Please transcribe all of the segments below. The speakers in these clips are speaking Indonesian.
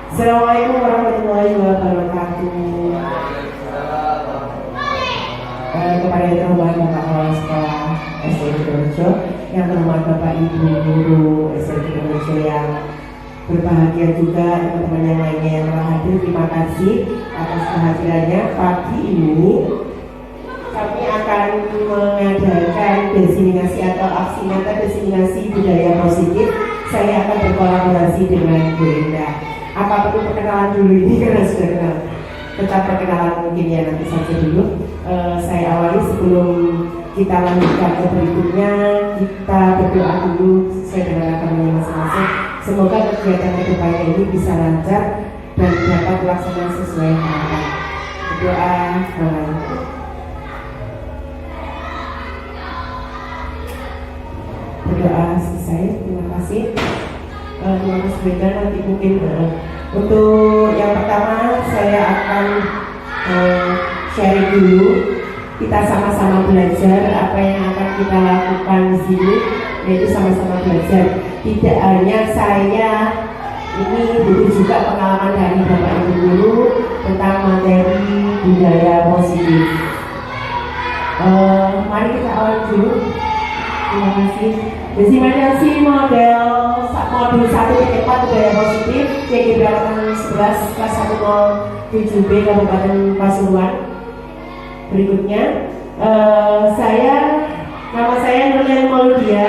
Assalamualaikum warahmatullahi wabarakatuh. Kepada yang terhormat Bapak Kepala Sekolah SD Sidoarjo, yang terhormat Bapak Ibu Guru SD Sidoarjo yang berbahagia juga, teman-teman yang lainnya yang telah hadir, terima kasih atas kehadirannya. Pagi ini kami akan mengadakan diseminasi atau aksi nyata diseminasi budaya positif. Saya akan berkolaborasi dengan Bu Linda. Apa perlu perkenalan dulu ini karena sudah kenal? Tetap perkenalan mungkin ya nanti saja dulu. Saya awali sebelum kita lanjutkan ke berikutnya, kita berdoa dulu sesuai dengan agamanya masing-masing. Semoga kegiatan kedepannya ini bisa lancar dan dapat dilaksanakan sesuai harapan. Berdoa, berdoa selesai. Terima kasih. Terima kasih Brenda. Nanti mungkin untuk yang pertama saya akan sharing dulu. Kita sama-sama belajar apa yang akan kita lakukan di sini, yaitu sama-sama belajar. Tidak hanya saya, ini butuh juga pengalaman dari Bapak Ibu Guru tentang materi budaya positif. Mari kita awal dulu. Terima kasih. Diseminasi modul 1.4 budaya positif yang diberangkatkan 11 kelas 107B Kabupaten Pasuruan. Berikutnya, nama saya Nurlian Mauludia.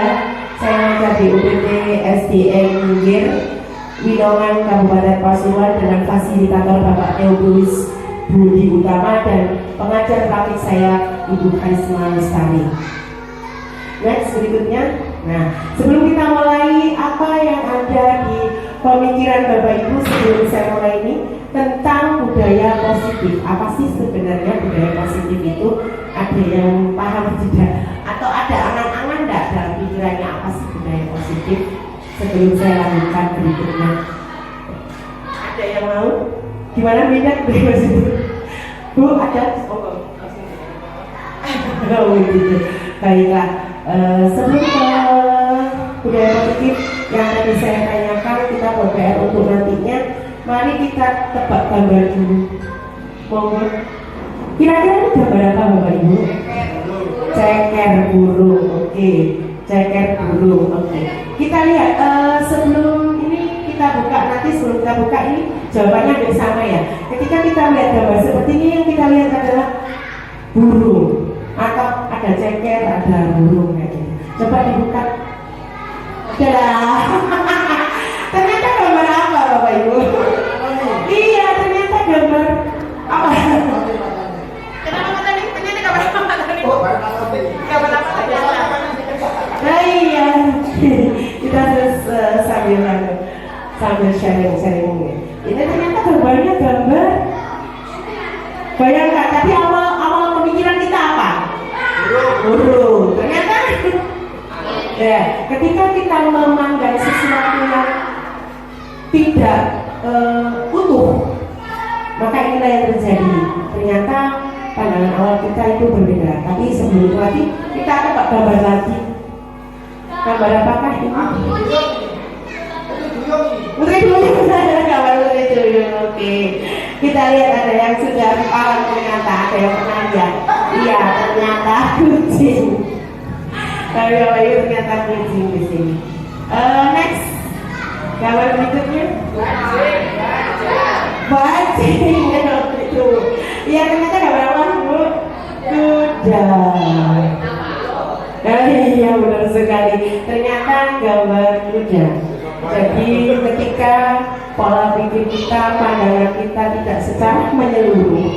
Saya mengajar di UPT SDN Minggir, Winongan Kabupaten Pasuruan dengan fasilitator Bapak Theophilus Budi Utama dan pengajar praktik saya Ibu Karisma Lestari. Next, berikutnya. Nah, sebelum kita mulai, apa yang ada di pemikiran Bapak Ibu sebelum saya mulai ini tentang budaya positif? Apa sih sebenarnya budaya positif itu? Ada yang paham tidak? Atau ada angan-angan enggak dalam pikirannya apa sih budaya positif? Sebelum saya lanjutkan berikutnya. Ada yang mau? Gimana beda budaya positif? Bu, ada? Oh, gitu. Baiklah. Sebelum ke budaya positif yang tadi saya tanyakan, kita PR untuk nantinya. Mari kita tebak gambar dulu. Monggo. Kira-kira ini gambar apa Bapak Ibu? Ceker burung. Oke. Ceker burung. Oke. Kita lihat sebelum ini kita buka, nanti sebelum kita buka ini jawabannya hampir sama ya. Ketika kita melihat gambar seperti ini, yang kita lihat adalah burung. Atau ada ceker, ada burung kayak gitu. Coba dibuka. Dadah. Ternyata gambar apa Bapak Ibu? Iya, ternyata gambar apa? Kenapa tadi? Ternyata gambar apa tadi? Gambar apa tadi? Nah iya, kita terus sambil sharing. Ini ternyata gambarnya gambar. Bayangkan tadi awal pemikiran kita apa? Burung. Ternyata ya, ketika kita memandang sesuatu yang tidak utuh, maka inilah yang terjadi. Ternyata pandangan awal kita itu berbeda. Tapi sebelum itu lagi kita dapat gambar lagi. Gambar apakah ini? Putri Duyung. Gambar Putri Duyung. Oke. Kita lihat ada yang sudah paham, ternyata ada yang pernah lihat. Iya, ternyata kucing. Tapi Bapak Ibu ternyata kucing di sini. Next, gambar berikutnya. Bajing. Itu. Iya, ternyata gambar apa Bu? Kuda. Iya, benar sekali. Ternyata gambar kuda. Jadi ketika pola pikir kita, pandangan kita tidak secara menyeluruh,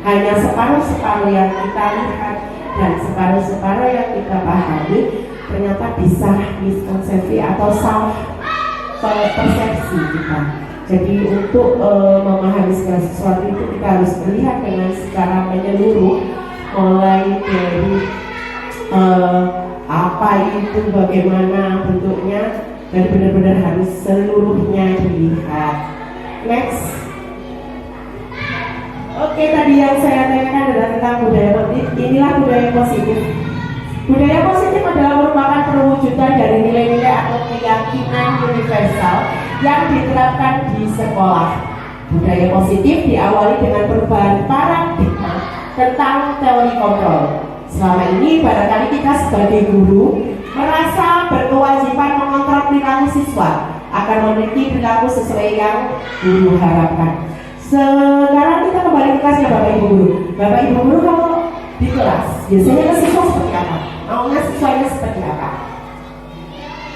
hanya separuh-separuh yang kita lihat dan separuh-separuh yang kita pahami, ternyata bisa miskonsepsi atau salah persepsi kita. Jadi untuk memahami segala sesuatu itu kita harus melihat dengan secara menyeluruh, mulai dari apa itu, bagaimana bentuknya, dan benar-benar harus seluruhnya dilihat. Next. Oke, tadi yang saya tanyakan adalah tentang budaya positif. Inilah budaya positif. Budaya positif adalah merupakan perwujudan dari nilai-nilai atau keyakinan universal yang diterapkan di sekolah. Budaya positif diawali dengan perubahan paradigma tentang teori kontrol. Selama ini barangkali kita sebagai guru merasa berkewajiban mengontrol perilaku siswa agar memiliki perilaku sesuai yang guru harapkan. Sekarang kita kembali ke kelasnya Bapak Ibu Guru. Bapak Ibu Guru kalau di kelas biasanya ke siswa seperti apa? Maunya siswanya seperti apa?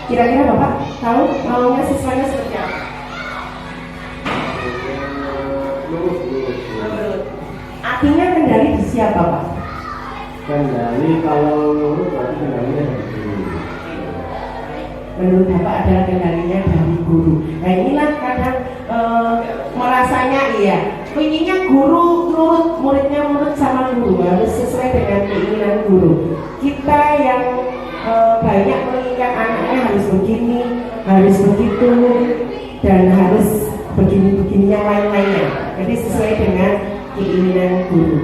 Kira-kira Bapak tahu maunya siswanya seperti apa? Artinya kendali di siapa Pak? Kendali kalau menurut berarti kendalinya dari guru. Menurut Bapak adalah kendalinya dari guru. Nah inilah kadang merasanya iya, inginnya guru nurut, muridnya nurut sama guru, harus sesuai dengan keinginan guru. Kita yang banyak menginginkan anaknya harus begini, harus begitu, dan harus begini-begini yang lain-lainnya. Jadi sesuai dengan keinginan guru.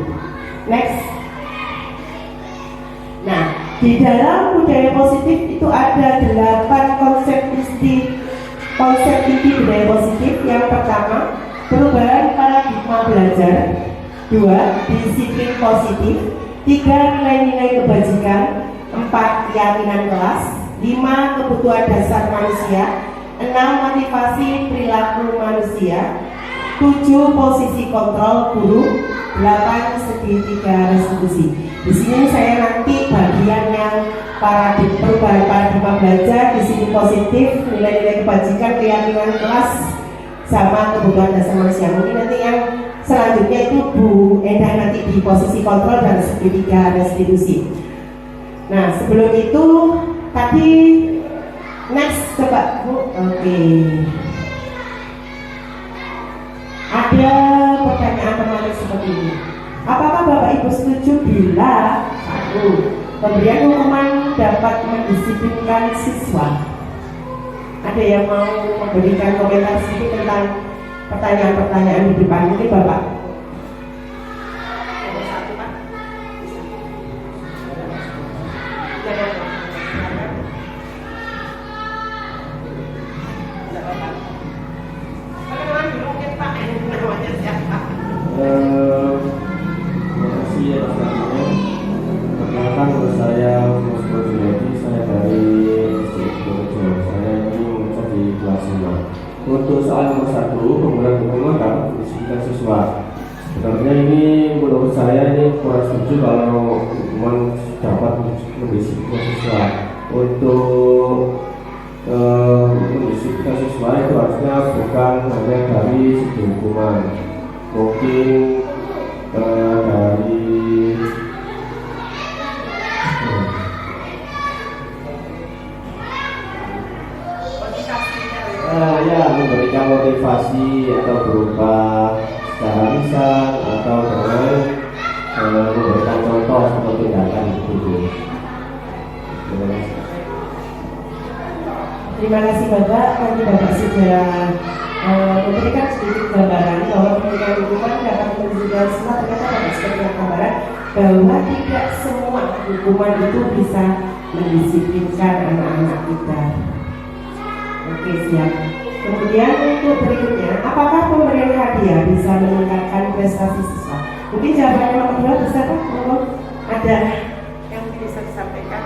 Next. Nah, di dalam budaya positif itu ada 8 konsep inti budaya positif. Yang pertama, perubahan paradigma belajar. 2, disiplin positif. 3, nilai-nilai kebajikan. 4, keyakinan kelas. 5, kebutuhan dasar manusia. 6, motivasi perilaku manusia. 7, posisi kontrol guru. 8, segitiga restitusi. Di sini saya nanti bagian yang perubahan paradigma belajar, disiplin positif, nilai-nilai kebajikan, keyakinan kelas, sama kebutuhan dasar manusia. Mungkin nanti yang selanjutnya itu Bu Endah nanti di posisi kontrol dan segitiga restitusi. Nah sebelum itu tadi next coba Bu. Oke. Ada pertanyaan teman seperti ini. Apakah Bapak Ibu setuju bila 1, pemberian hukuman dapat mendisiplinkan siswa? Ada yang mau memberikan komentar sedikit tentang pertanyaan-pertanyaan di depan ini Bapak? Perkenalkan menurut saya Mas Bojuledi, saya dari Sidoarjo. Saya ini mengajar di kelas 5. Untuk soal nomor 1, pemberian hukuman dapat mendisiplinkan siswa. Sebenarnya ini menurut saya ini kurang setuju kalau hukuman dapat mendisiplinkan siswa. Untuk mendisiplinkan siswa itu harusnya bukan hanya dari segi hukuman, mungkin dari ya memberikan motivasi atau berupa secara lisan atau dengan memberikan contoh atau tindakan itu. Terima kasih Bapak. Nanti Bapak sudah memberikan sedikit gambaran bahwa pemberian hukuman dapat mendisiplinkan siswa. Ternyata Bapak sudah punya gambaran bahwa tidak semua hukuman itu bisa mendisiplinkan anak-anak kita. Oke, siap. Kemudian untuk berikutnya, apakah pemberian hadiah bisa meningkatkan prestasi siswa? Mungkin jawaban nomor 2 bisa kan? Ada yang bisa disampaikan?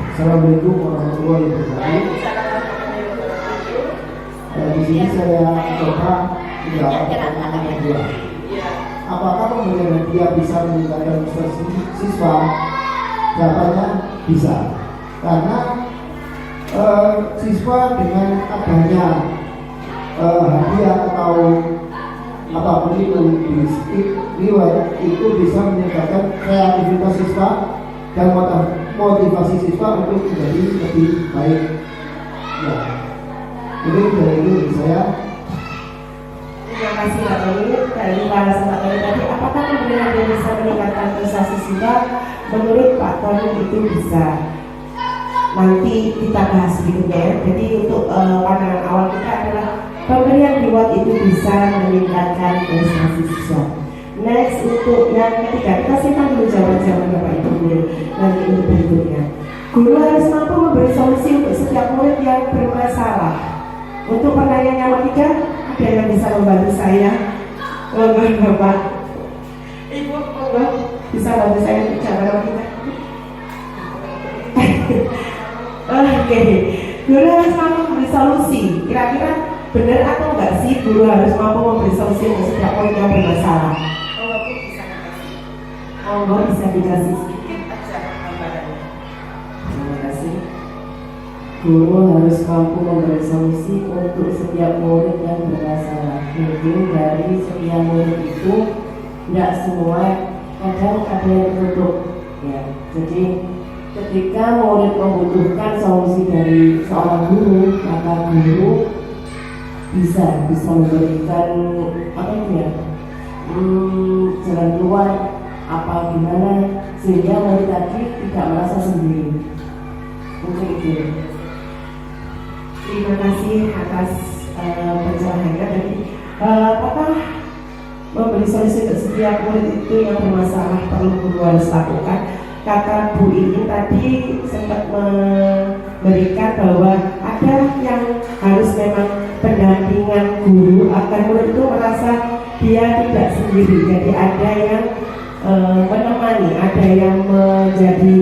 Assalamualaikum warahmatullahi wabarakatuh. Di sini saya coba menjawab pertanyaan yang kedua. Apakah pemberian hadiah bisa meningkatkan prestasi siswa? Jawabannya bisa. Karena siswa dengan adanya hadiah atau apapun itu reward itu bisa meningkatkan kreativitas siswa dan motivasi siswa untuk menjadi lebih baik. Ya, ini dari saya. Terima kasih Pak Tony. Dari bahasan Pak Tony tadi, apakah pemberian hadiah bisa meningkatkan prestasi siswa? Menurut Pak Tony itu bisa. Nanti kita bahas berikutnya. Jadi untuk pandangan awal kita adalah pemberian reward itu bisa meningkatkan prestasi siswa. Next, untuk yang ketiga, kita simpan dulu jawaban-jawaban Bapak Ibu guru nanti untuk berikutnya. Guru harus mampu memberi solusi untuk setiap murid yang bermasalah. Untuk pertanyaan yang ketiga, ada yang bisa membantu saya? Monggo Bapak Ibu, monggo bisa bantu saya untuk jawaban kita. Oke, guru harus mampu memberi solusi. Kira-kira benar atau enggak sih guru harus mampu memberi solusi untuk setiap murid yang bermasalah? Monggo bisa dikasih sedikit aja gambarannya. Terima kasih. Guru harus mampu memberi solusi untuk setiap murid yang bermasalah. Mungkin dari setiap murid itu tidak semua, kadang ada yang tertutup. Ya, jadi ketika murid membutuhkan solusi dari seorang guru, maka guru bisa memberikan apa itu ya, jalan keluar apa gimana sehingga murid tadi tidak merasa sendiri. Mungkin itu. Terima kasih atas pencerahannya tadi. Apakah memberi solusi untuk setiap murid itu yang bermasalah perlu guru harus lakukan? Kata Bu Iin tadi sempat memberikan bahwa ada yang harus memang pendampingan guru agar murid itu merasa dia tidak sendiri. Jadi ada yang menemani, ada yang menjadi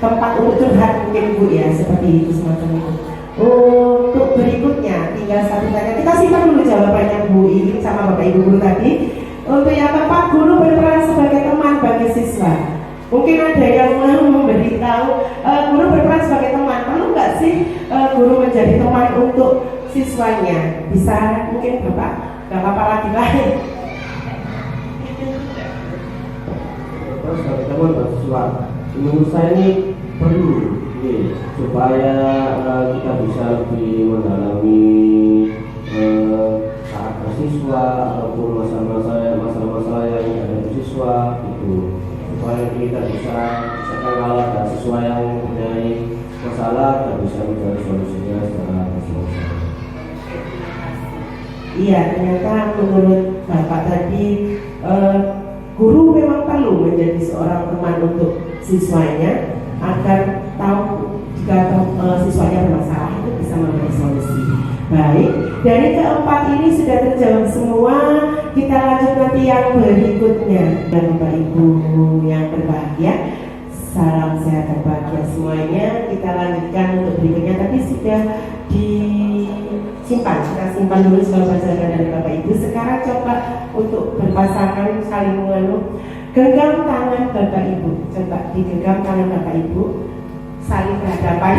tempat untuk curhat mungkin Bu ya, seperti itu semacam itu. Untuk berikutnya tinggal satu tanya, kita simpan dulu jawabannya Bu Iin sama Bapak Ibu guru tadi. Untuk yang keempat, guru berperan sebagai teman bagi siswa. Mungkin ada yang mau memberitahu guru berperan sebagai teman. Perlu nggak sih guru menjadi teman untuk siswanya? Bisa mungkin Bapak, nggak apa-apa lagi lah. Terus sebagai teman mahasiswa, menurut saya ini perlu supaya kita bisa lebih mendalami karakter siswa ataupun masalah-masalah yang ada di siswa itu, supaya kita bisa misalkan kalau ada siswa yang mempunyai masalah kita bisa mencari solusinya secara bersama-sama. Iya, ternyata menurut Bapak tadi guru memang perlu menjadi seorang teman untuk siswanya agar tahu jika siswanya bermasalah itu bisa memberi solusi. Baik, dari keempat ini sudah terjawab semua. Kita lanjut nanti yang berikutnya. Dan Bapak Ibu yang berbahagia, salam sehat dan bahagia semuanya. Kita lanjutkan untuk berikutnya. Tadi sudah disimpan, kita simpan dulu soal pelajaran dari Bapak Ibu. Sekarang coba untuk berpasangan saling menganu. Genggam tangan Bapak Ibu, coba digenggam tangan Bapak Ibu, saling berhadapan.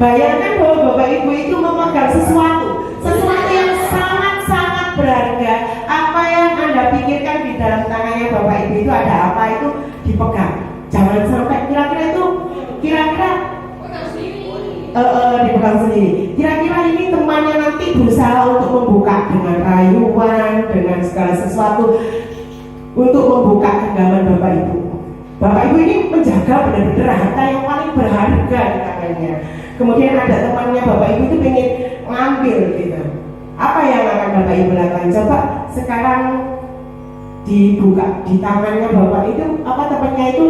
Bayangkan bahwa Bapak Ibu itu memegang sesuatu yang sangat-sangat berharga. Apa yang Anda pikirkan di dalam tangannya Bapak Ibu itu ada apa, itu dipegang. Jangan sampai kira-kira dipegang sendiri. Kira-kira ini temannya nanti berusaha untuk membuka dengan rayuan, dengan segala sesuatu untuk membuka genggaman Bapak Ibu. Bapak Ibu ini menjaga benar-benar harta yang paling berharga di tangannya. Kemudian ada temannya Bapak Ibu itu pengen ngambil gitu. Apa yang akan Bapak Ibu lakukan? Coba sekarang dibuka di tangannya Bapak itu, apa temannya itu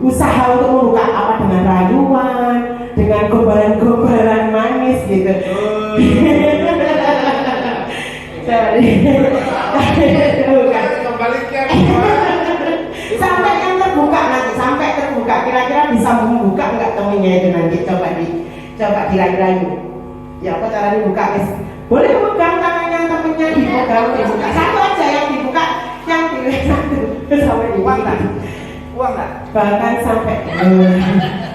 usaha untuk membuka apa dengan rayuan, dengan gombalan-gombalan manis gitu. Bukan. Sampai yang terbuka nanti, sampai terbuka kira-kira bisa membuka enggak temennya itu nanti, coba dirayu-rayu. Ya apa cara dibuka guys? Boleh memegang tangannya temennya, dibuka satu aja yang dibuka, yang pilih satu sampai dibuka. Uang nggak? Bahkan sampai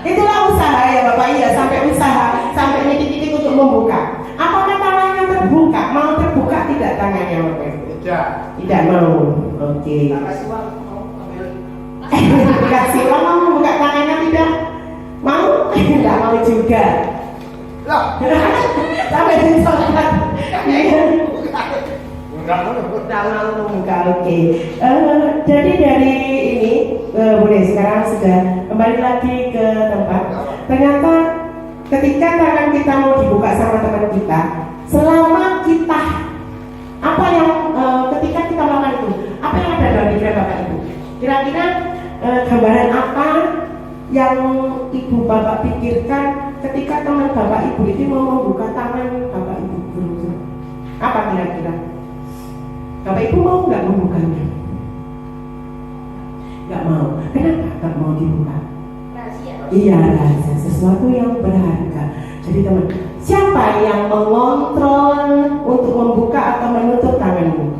itulah usaha ya Bapak, iya sampai usaha, sampai titik-titik untuk membuka. Apakah tangannya terbuka? Mau terbuka tidak tangannya Bapak? Tidak mau. Oke. Kasih uang mau membuka tangannya tidak? Mau? Tidak mau juga. Loh, sampai disolat. Tidak mau membuka. Oke. Jadi dari ini boleh sekarang sudah kembali lagi ke tempat. Ternyata ketika tangan kita mau dibuka sama teman kita, selama kita apa yang ketika kita melakukan itu, Kira-kira gambaran apa yang ibu bapak pikirkan ketika teman bapak ibu itu mau membuka tangan bapak ibu guru? Apa kira-kira? Bapak ibu mau nggak membukanya? Nggak mau. Kenapa nggak mau dibuka? Iya, rahasia, sesuatu yang berharga. Jadi teman, siapa yang mengontrol untuk membuka atau menutup tanganmu?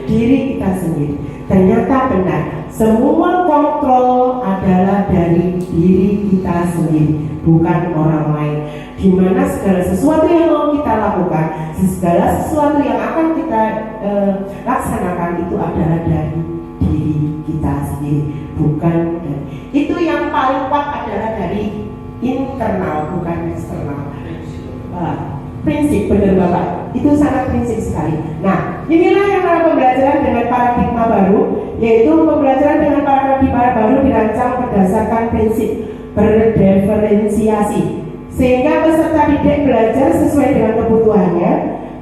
Diri kita sendiri. Ternyata benar, semua kontrol adalah dari diri kita sendiri, bukan orang lain. Dimana segala sesuatu yang mau kita lakukan, segala sesuatu yang akan kita laksanakan itu adalah dari diri kita sendiri, bukan dari. Itu yang paling kuat adalah dari internal, bukan eksternal. Prinsip, benar Bapak, itu sangat prinsip sekali. Nah, inilah yang namanya pembelajaran dengan paradigma baru, yaitu pembelajaran dengan paradigma baru dirancang berdasarkan prinsip berdiferensiasi, sehingga peserta didik belajar sesuai dengan kebutuhannya,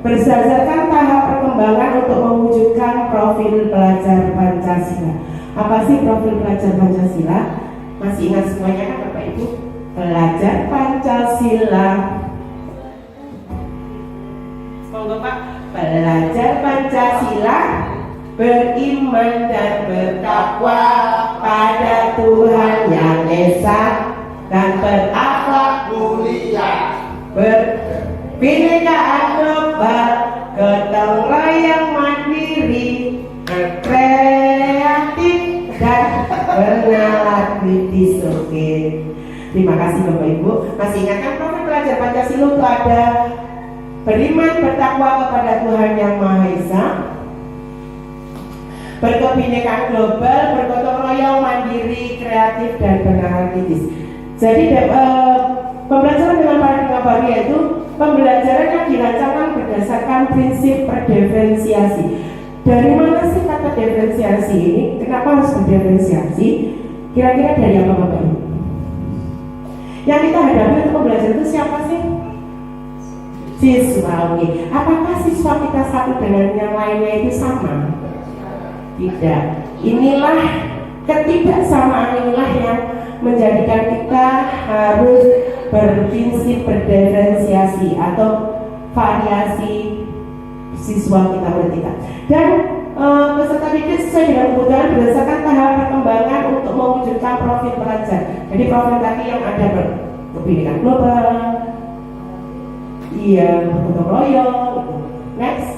berdasarkan tahap perkembangan untuk mewujudkan profil pelajar Pancasila. Apa sih profil pelajar Pancasila? Masih ingat semuanya kan Bapak Ibu? Pelajar Pancasila. Monggo Pak. Pelajar Pancasila beriman dan bertakwa pada Tuhan yang Esa dan berakhlak mulia, berbhinneka global, gotong royong mandiri, kreatif dan bernalar kritis. Oke. Terima kasih Bapak Ibu. Masih ingatkan profil pelajar Pancasila itu ada beriman bertakwa kepada Tuhan Yang Maha Esa, berkebinekaan global, bergotong royong, mandiri, kreatif dan bernalar kritis. Jadi pembelajaran dengan paradigma baru yaitu pembelajaran yang dirancangkan berdasarkan prinsip berdiferensiasi. Dari mana sih kata diferensiasi ini? Kenapa harus berdiferensiasi? Kira-kira dari apa Bapak Ibu? Yang kita hadapi untuk pembelajaran itu siapa sih? Siswa. Oke. Apakah siswa kita satu dengan yang lainnya itu sama? Tidak. Inilah ketidaksamaan inilah yang menjadikan kita harus berprinsip berdiferensiasi atau variasi siswa kita bertiga. Dan peserta didik sesuai dengan kebutuhan berdasarkan tahap perkembangan untuk mewujudkan profil pelajar. Jadi profil tadi yang ada berkebinekaan global, iya, gotong royong. Next.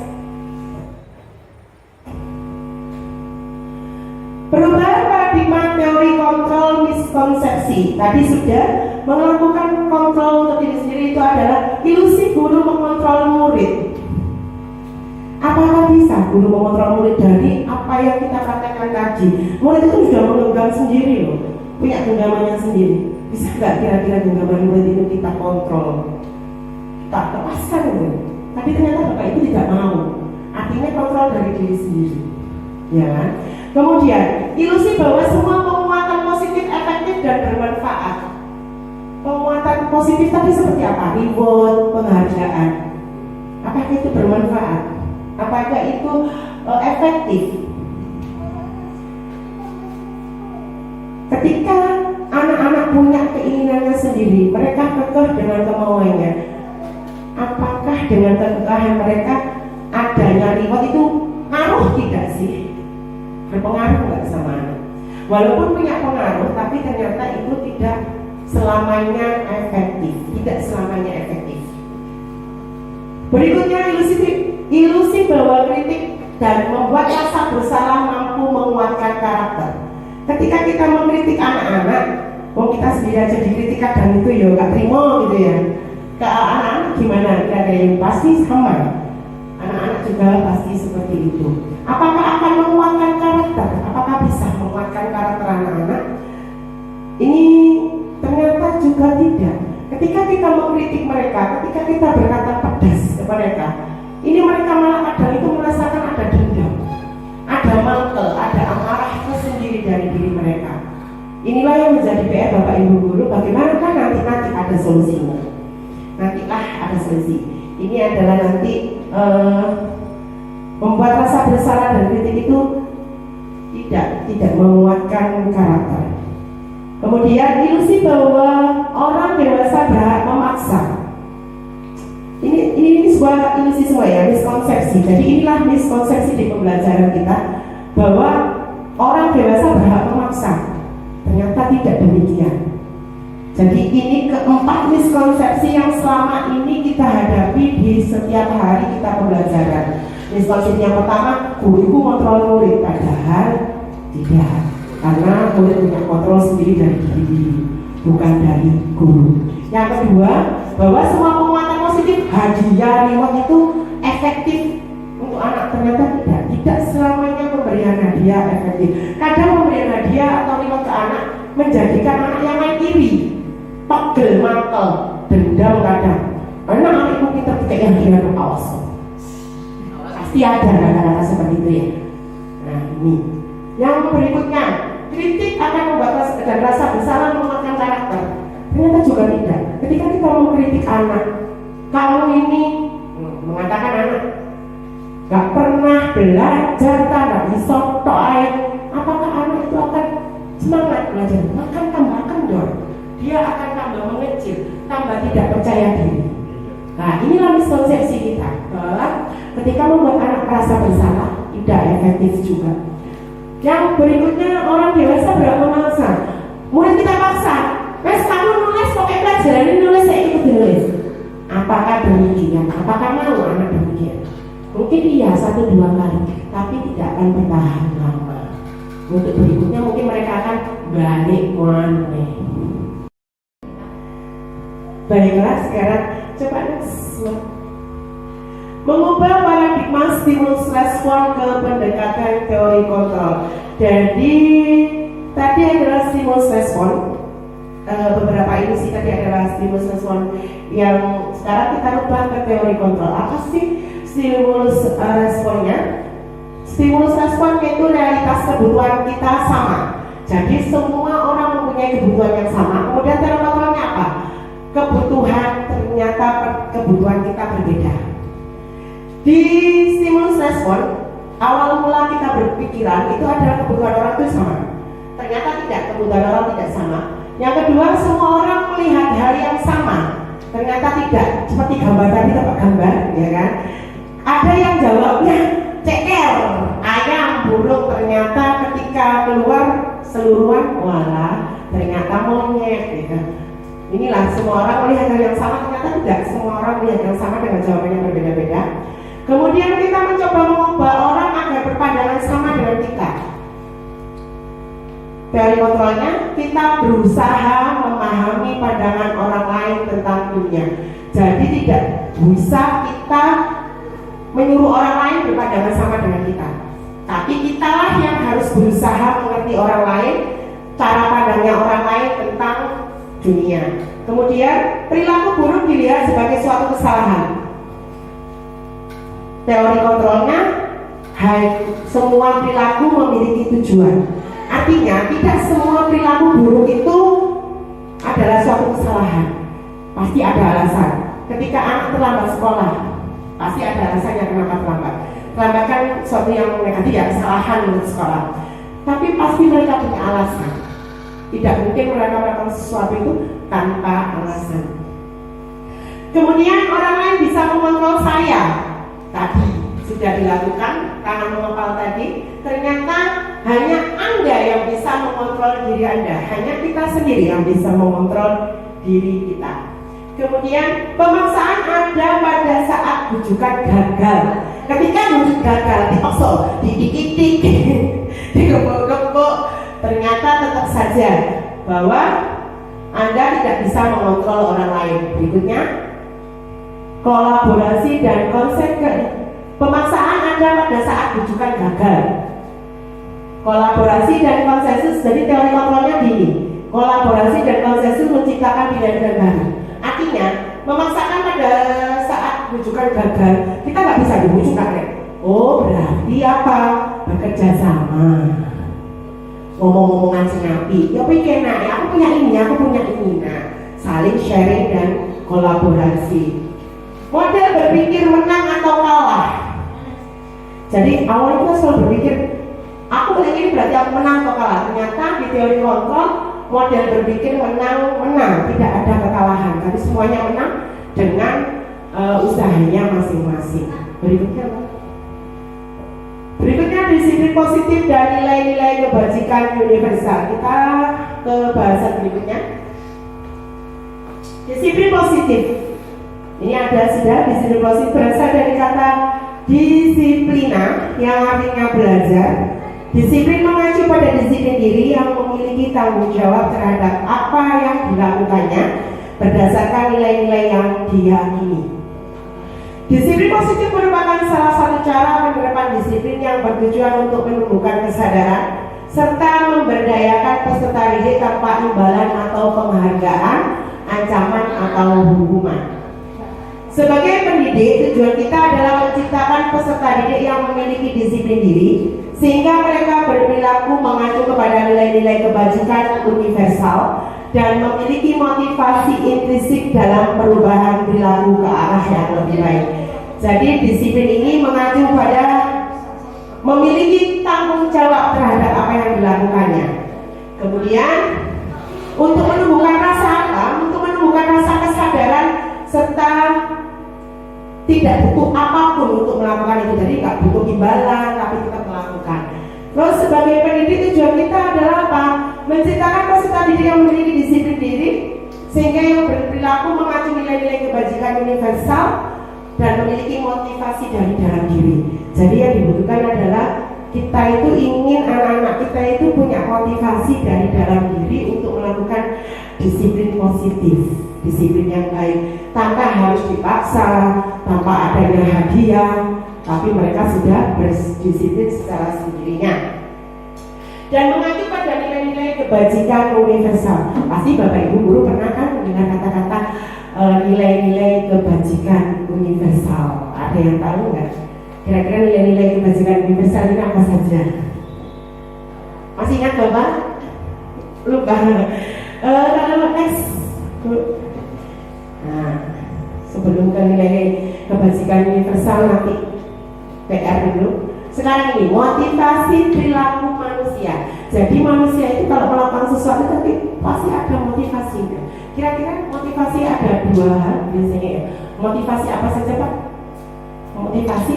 Perubahan paradigma teori kontrol miskonsepsi. Tadi sudah melakukan kontrol untuk diri sendiri itu adalah ilusi guru mengontrol murid. Apakah bisa guru mengontrol murid dari apa yang kita praktekkan tadi? Murid itu sudah menggenggam sendiri loh, punya genggamannya sendiri. Bisa nggak kira-kira genggaman murid itu kita kontrol? Tak lepaskan itu. Tapi ternyata Bapak itu tidak mau. Artinya kontrol dari diri sendiri, ya kan? Kemudian ilusi bahwa semua penguatan positif efektif dan bermanfaat. Penguatan positif tadi seperti apa? Reward, penghargaan. Apakah itu bermanfaat? Apakah itu efektif? Ketika anak-anak punya keinginannya sendiri, mereka kekeh dengan kemauannya. Apakah dengan kekekahan mereka adanya reward itu ngaruh tidak sih? Berpengaruh nggak sama anak? Walaupun punya pengaruh, tapi ternyata itu tidak selamanya efektif. Tidak selamanya efektif. Berikutnya ilusi bahwa kritik dan membuat rasa bersalah mampu menguatkan karakter. Ketika kita mengkritik anak-anak, kita sendiri aja dikritik kadang itu ya nggak terima gitu ya. Ke anak-anak gimana? Kira-kira yang pasti sama. Anak-anak juga pasti seperti itu. Apakah akan menguatkan karakter? Apakah bisa menguatkan karakter anak-anak? Ini ternyata juga tidak. Ketika kita mengkritik mereka, ketika kita berkata pedas ke mereka, ini mereka malah kadang itu merasakan ada dendam, ada mangkel, ada amarah tersendiri dari diri mereka. Inilah yang menjadi PR Bapak Ibu Guru. Bagaimana kan nanti ada solusinya? Nantilah ada solusi. Ini adalah nanti membuat rasa bersalah dan kritik itu tidak menguatkan karakter. Kemudian ilusi bahwa orang dewasa berhak memaksa. Ini sebuah ilusi semua ya, miskonsepsi. Jadi inilah miskonsepsi di pembelajaran kita bahwa orang dewasa berhak memaksa. Ternyata tidak demikian. Jadi ini keempat miskonsepsi yang selama ini kita hadapi di setiap hari kita pembelajaran. Miskonsepsi yang pertama, guru kontrol murid, padahal tidak, karena murid punya kontrol sendiri dari diri, bukan dari guru. Yang kedua, bahwa semua penguatan positif, hadiah, reward itu efektif untuk anak. Ternyata tidak selamanya pemberian hadiah efektif. Kadang pemberian hadiah atau reward ke anak menjadikan anak yang main iri, pegel, mantel, dendam kadang. Karena anak mungkin terkait yang dia awas. Pasti ada kata-kata seperti itu ya. Nah ini. Yang berikutnya, kritik akan membuat dan rasa bersalah menguatkan karakter. Ternyata juga tidak. Ketika kita mengkritik anak, kamu ini mengatakan anak gak pernah belajar, tak bisa toain, apakah anak itu akan semangat belajar? Makan tambahkan dong. Dia akan tambah mengecil, tambah tidak percaya diri. Nah inilah miskonsepsi kita bahwa ketika membuat anak merasa bersalah tidak efektif juga. Yang berikutnya, orang dewasa berhak memaksa. Murid kita paksa, wes kamu nulis pakai pelajaran ini, nulis saya ikut nulis. Apakah demikian? Apakah mau anak demikian? Mungkin iya 1-2 kali, tapi tidak akan bertahan lama. Untuk berikutnya mungkin mereka akan balik maneh. Baiklah, sekarang coba next. Mengubah paradigma stimulus respon ke pendekatan teori kontrol. Jadi tadi adalah stimulus respon, beberapa ilusi tadi adalah stimulus respon yang sekarang kita ubah ke teori kontrol. Apa sih stimulus responnya? Stimulus respon itu realitas kebutuhan kita sama. Jadi semua orang mempunyai kebutuhan yang sama. Kemudian teori kontrolnya apa? Kebutuhan, ternyata kebutuhan kita berbeda. Di stimulus respon, awal mula kita berpikiran itu adalah kebutuhan orang itu sama. Ternyata tidak, kebutuhan orang tidak sama. Yang kedua, semua orang melihat hal yang sama. Ternyata tidak, seperti gambar tadi, tempat gambar, ya kan? Ada yang jawabnya ceker, ayam, burung. Ternyata ketika keluar seluruhan, walah, ternyata monyet, gitu. Inilah semua orang melihat hal yang sama, ternyata tidak semua orang melihat yang sama dengan jawaban yang berbeda-beda. Kemudian kita mencoba mengubah orang agar berpandangan sama dengan kita. Teori kontrolnya, kita berusaha memahami pandangan orang lain tentang dunia. Jadi tidak bisa kita menyuruh orang lain berpandangan sama dengan kita. Tapi kitalah yang harus berusaha mengerti orang lain, cara pandangnya orang lain tentang dunia. Kemudian perilaku buruk dilihat sebagai suatu kesalahan. Teori kontrolnya, semua perilaku memiliki tujuan. Artinya tidak semua perilaku buruk itu adalah suatu kesalahan. Pasti ada alasan. Ketika anak terlambat sekolah, pasti ada alasannya kenapa terlambat. Terlambat kan suatu yang negatif, ya kesalahan menurut sekolah. Tapi pasti mereka punya alasan. Tidak mungkin mereka melakukan sesuatu itu tanpa alasan. Kemudian orang lain bisa mengontrol saya. Tadi sudah dilakukan karena mengepal tadi. Ternyata hanya Anda yang bisa mengontrol diri Anda. Hanya kita sendiri yang bisa mengontrol diri kita. Kemudian pemaksaan ada pada saat bujukan gagal. Ketika bujuk gagal, dipaksa, didik-didik, digembok-gembok, ternyata tetap saja bahwa Anda tidak bisa mengontrol orang lain. Berikutnya, kolaborasi dan konsekuensi. Pemaksaan ada pada saat bujukan gagal. Kolaborasi dan konsensus. Jadi teori kontrolnya gini, kolaborasi dan konsensus menciptakan pilihan baru. Artinya memaksakan pada saat bujukan gagal, kita nggak bisa dibujuk kan? Oh berarti apa? Bekerja sama, ngomong-ngomongan senapi. Ya pikir nah, aku punya ini, aku punya ini. Nah, saling sharing dan kolaborasi. Model berpikir menang atau kalah. Jadi awalnya kita selalu berpikir aku ini berarti aku menang atau kalah. Ternyata di teori kontrol model berpikir menang, tidak ada kekalahan, tapi semuanya menang dengan usahanya masing-masing. Berikutnya disiplin positif dan nilai-nilai kebajikan universal. Kita ke bahasan berikutnya. Disiplin positif. Ini ada sudah disiplin positif berasal dari kata disiplina yang artinya belajar. Disiplin mengacu pada disiplin diri yang memiliki tanggung jawab terhadap apa yang dilakukannya berdasarkan nilai-nilai yang diyakini. Disiplin positif merupakan salah satu cara penerapan disiplin yang bertujuan untuk menumbuhkan kesadaran serta memberdayakan peserta didik tanpa imbalan atau penghargaan, ancaman atau hukuman. Sebagai pendidik, tujuan kita adalah menciptakan peserta didik yang memiliki disiplin diri sehingga mereka berperilaku mengacu kepada nilai-nilai kebajikan universal dan memiliki motivasi intrinsik dalam perubahan perilaku ke arah yang lebih baik. Jadi disiplin ini mengacu pada memiliki tanggung jawab terhadap apa yang dilakukannya. Kemudian untuk menumbuhkan rasa apa? Untuk menumbuhkan rasa kesadaran serta tidak butuh apapun untuk melakukan itu. Jadi nggak butuh imbalan, tapi tetap melakukan. Terus sebagai pendidik tujuan kita adalah apa? Menciptakan peserta didik yang memiliki disiplin diri sehingga yang berperilaku mengacu nilai-nilai kebajikan universal dan memiliki motivasi dari dalam diri. Jadi yang dibutuhkan adalah kita itu ingin anak-anak kita itu punya motivasi dari dalam diri untuk melakukan disiplin positif, disiplin yang baik, tanpa harus dipaksa, tanpa adanya hadiah, tapi mereka sudah berdisiplin secara sendirinya dan mengacu pada nilai-nilai kebajikan universal. Pasti Bapak Ibu guru pernah kan mendengar kata-kata nilai-nilai kebajikan universal. Ada yang tahu nggak? Kira-kira nilai-nilai kebajikan universal ini apa saja? Masih ingat Bapak? Lupa. Kalau next. Nah, sebelum ke nilai kebajikan universal nanti PR dulu. Sekarang ini motivasi perilaku manusia. Jadi manusia itu kalau melakukan sesuatu tapi pasti ada motivasinya. Kira-kira motivasi ada dua hal biasanya ya. Motivasi apa saja Pak? Motivasi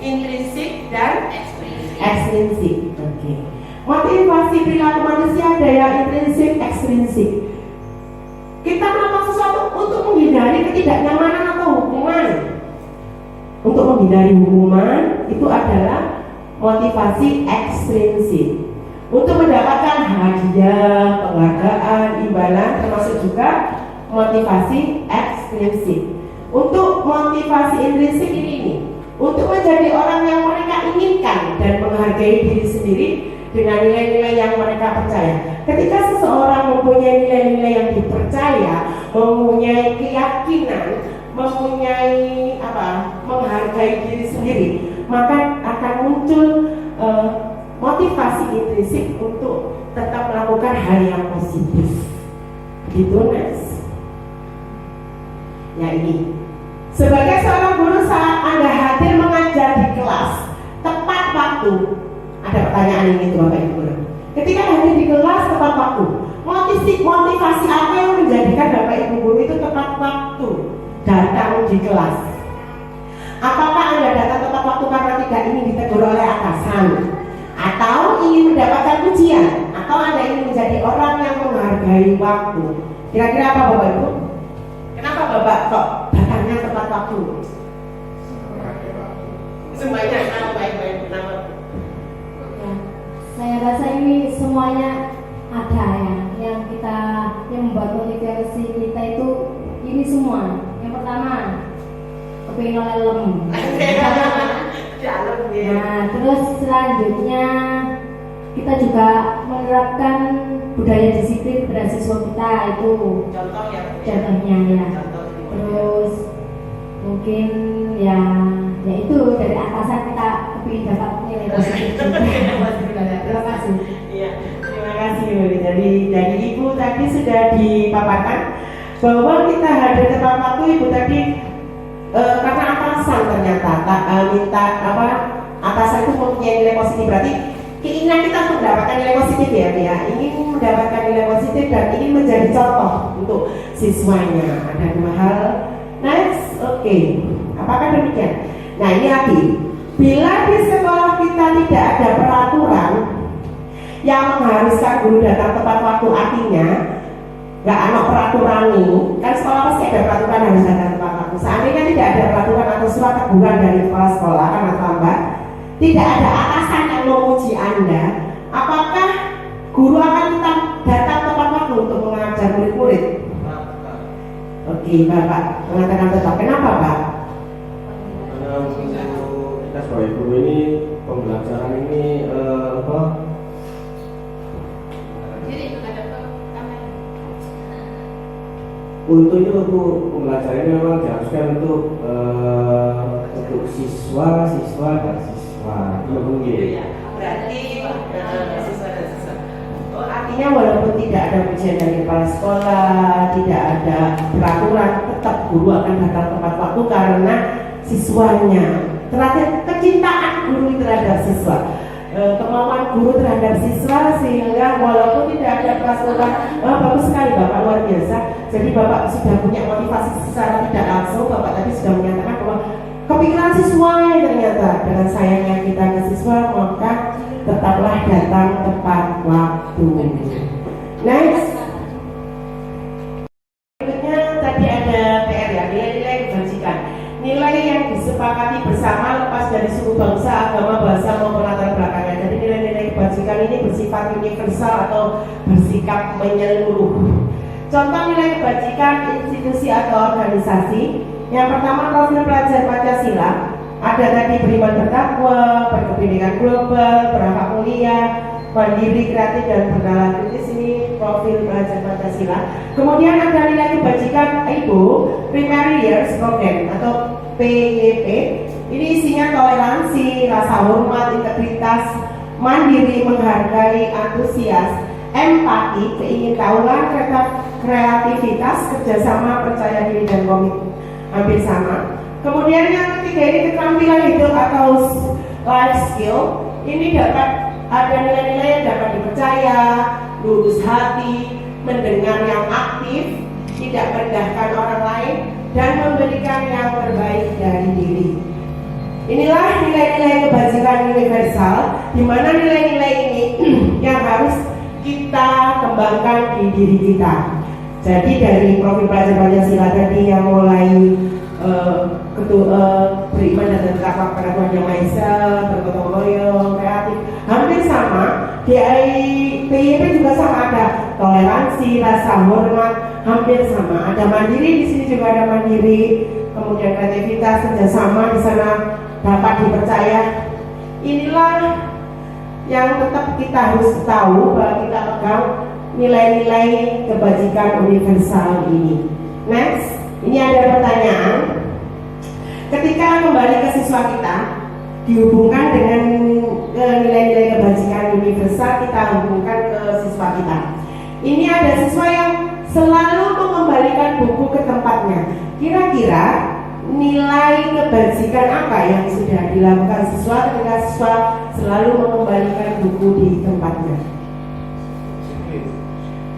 intrinsik dan ekstrinsik. Oke. Motivasi perilaku manusia ada yang intrinsik, ekstrinsik. Kita melakukan sesuatu untuk menghindari ketidaknyamanan atau hukuman. Untuk menghindari hukuman itu adalah motivasi ekstrinsik. Untuk mendapatkan hadiah, penghargaan, imbalan termasuk juga motivasi ekstrinsik. Untuk motivasi intrinsik ini untuk menjadi orang yang mereka inginkan dan menghargai diri sendiri dengan nilai-nilai yang mereka percaya. Ketika seseorang mempunyai nilai-nilai yang dipercaya, mempunyai keyakinan, mempunyai menghargai diri sendiri, maka akan muncul motivasi intrinsik untuk tetap melakukan hal yang positif. Gitu, Nes. Ya ini. Sebagai seorang guru saat Anda hadir mengajar di kelas tepat waktu. Ada pertanyaan ini tuh Bapak Ibu. Ketika hadir di kelas tepat waktu, motivasi apa yang menjadikan Bapak Ibu guru itu tepat waktu datang di kelas? Apakah Anda datang tepat waktu karena tidak ingin ditegur oleh atasan, atau ingin mendapatkan pujian, atau Anda ingin menjadi orang yang menghargai waktu? Kira-kira apa Bapak Ibu? Kenapa Bapak kok datangnya tepat waktu? Semuanya baik-baik. Kenapa? Ya, saya rasa ini semuanya ada ya, yang membuat motivasi kita itu ini semua. Yang pertama, kepingin lelem. Nah, terus selanjutnya kita juga menerapkan budaya disiplin pada siswa kita itu. Contohnya ya. Terus mungkin ya itu dari atasan kita kepingin dapat nilai positif. Terima kasih. Iya, terima kasih. Jadi Ibu tadi sudah dipaparkan bahwa kita hadir tepat waktu. Ibu tadi karena atasan ternyata minta atasan itu mempunyai nilai positif, berarti keinginan kita untuk mendapatkan nilai positif ya, ingin mendapatkan nilai positif dan ingin menjadi contoh untuk siswanya. Ada dua hal. Next, oke. Apakah demikian? Nah ini lagi, bila di sekolah kita tidak ada peraturan yang mengharuskan guru datang tepat waktu, artinya nggak ada peraturan ini, kan sekolah pasti ada peraturan harus datang tepat waktu. Seandainya tidak ada peraturan atau surat teguran dari kepala sekolah karena terlambat, tidak ada atasan yang memuji Anda, apakah guru akan tetap datang tepat waktu untuk mengajar murid-murid? Oke, Bapak mengatakan tetap. Kenapa, Pak? Karena kita sebagai guru ini pembelajaran ini untuk itu pembelajaran ini memang diharuskan untuk siswa dan siswa. Iya mungkin. Berarti siswa dan siswa. Oh, artinya walaupun tidak ada ujian dari kepala sekolah, tidak ada peraturan, tetap guru akan datang tepat waktu karena siswanya. Terakhir, kecintaan guru terhadap siswa, kemauan guru terhadap siswa, sehingga walaupun tidak ada peraturan, bagus sekali Bapak, luar biasa. Jadi Bapak sudah punya motivasi secara tidak langsung. Bapak tadi sudah menyatakan bahwa kepikiran siswanya ternyata dengan sayangnya kita ke siswa, maka tetaplah datang tepat waktu. Next, berikutnya tadi ada PR ya, nilai-nilai kebajikan. Nilai yang disepakati bersama lepas dari suku, bangsa, agama, bahasa maupun latar belakangnya. Jadi nilai-nilai kebajikan ini bersifat universal atau bersikap menyeluruh. Contoh nilai kebajikan institusi atau organisasi. Yang pertama, profil pelajar Pancasila. Ada tadi beriman bertakwa, berkepentingan global, berakhlak mulia, mandiri, kreatif, dan bernalar kritis. Ini profil pelajar Pancasila. Kemudian ada nilai kebajikan Ibu, Primary Years Program atau PYP. Ini isinya toleransi, rasa hormat, integritas, mandiri, menghargai, antusias, empati, keingintahuan, kreativitas, kerjasama, percaya diri, dan komitmen. Hampir sama. Kemudian yang ketiga ini keterampilan hidup atau life skill. Ini dapat ada nilai-nilai yang dapat dipercaya, lurus hati, mendengar yang aktif, tidak merendahkan orang lain, dan memberikan yang terbaik dari diri. Inilah nilai-nilai kebajikan universal, di mana nilai-nilai ini yang harus kita kembangkan di diri kita. Jadi dari profil pelajar Pancasila tadi yang mulai beriman dan bertakwa kepada Tuhan Yang Maha Esa, bergotong royong, kreatif, hampir sama. Di PYP juga sama, ada toleransi, rasa hormat, hampir sama. Ada mandiri, di sini juga ada mandiri. Kemudian kreativitas, kerjasama, di sana dapat dipercaya. Inilah yang tetap kita harus tahu bahwa kita pegang nilai-nilai kebajikan universal ini. Next, ini ada pertanyaan. Ketika kembali ke siswa kita, dihubungkan dengan nilai-nilai kebajikan universal, kita hubungkan ke siswa kita. Ini ada siswa yang selalu mengembalikan buku ke tempatnya. Kira-kira nilai kebajikan apa yang sudah dilakukan siswa ketika siswa selalu mengembalikan buku di tempatnya?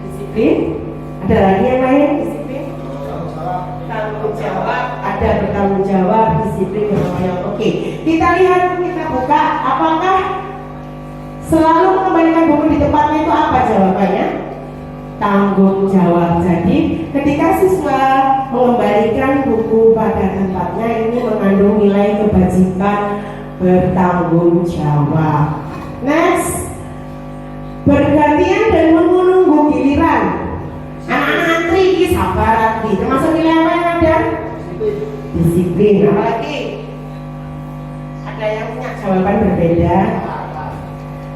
Disiplin. Ada lagi yang lain? Disiplin. Tanggung jawab. Ada bertanggung jawab, disiplin, bertanggung. Oke. Kita lihat, kita buka. Apakah selalu mengembalikan buku di tempatnya itu apa jawabannya? Tanggung jawab. Jadi ketika siswa mengembalikan buku pada tempatnya, ini mengandung nilai kebajikan bertanggung jawab. Next, bergantian dan menunggu giliran. Anak-anak antri, ini sabar antri. Termasuk nilai apa yang ada? Disiplin. Apalagi? Ada yang punya jawaban berbeda.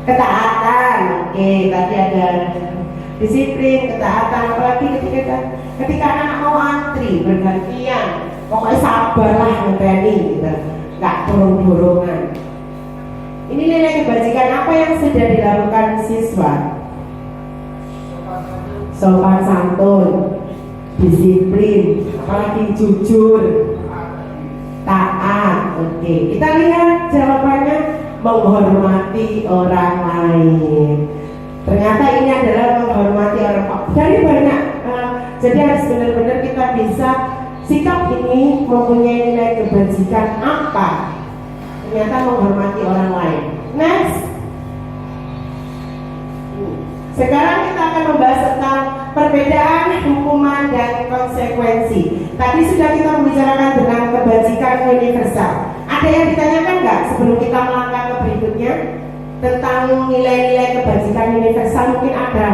Ketaatan. Oke, tadi ada disiplin, ketaatan. Apalagi ketika anak mau antri bergantian, pokoknya sabarlah ngenteni gitu, nggak dorong-dorongan. Ini nilai kebajikan apa yang sudah dilakukan siswa? Sopan santun, disiplin, apalagi jujur, taat. Oke, kita lihat jawabannya menghormati orang lain. Ternyata ini adalah menghormati orang lain. Dari banyak, jadi harus benar-benar kita bisa sikap ini mempunyai nilai kebajikan apa? Ternyata menghormati orang lain. Next. Sekarang kita akan membahas tentang perbedaan hukuman dan konsekuensi. Tadi sudah kita membicarakan tentang kebajikan universal. Ada yang ditanyakan nggak sebelum kita melangkah ke berikutnya tentang nilai-nilai kebajikan universal? Mungkin ada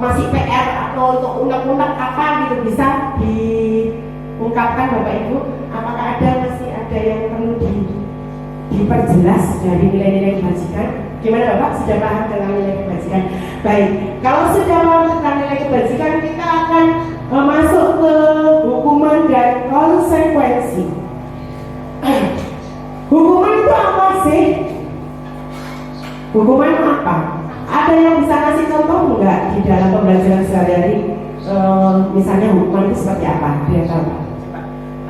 masih PR atau untuk unek-unek apa gitu, bisa diungkapkan Bapak Ibu? Apakah masih ada yang perlu diperjelas dari nilai-nilai kebajikan? Gimana Bapak, sudah paham tentang nilai kebajikan? Baik, kalau sudah paham tentang nilai kebajikan, kita akan masuk ke hukuman dan konsekuensi. Hukuman itu apa sih? Hukuman itu apa? Ada yang bisa kasih contoh enggak di dalam pembelajaran sehari-hari? Misalnya hukuman itu seperti apa? Dia tahu Pak?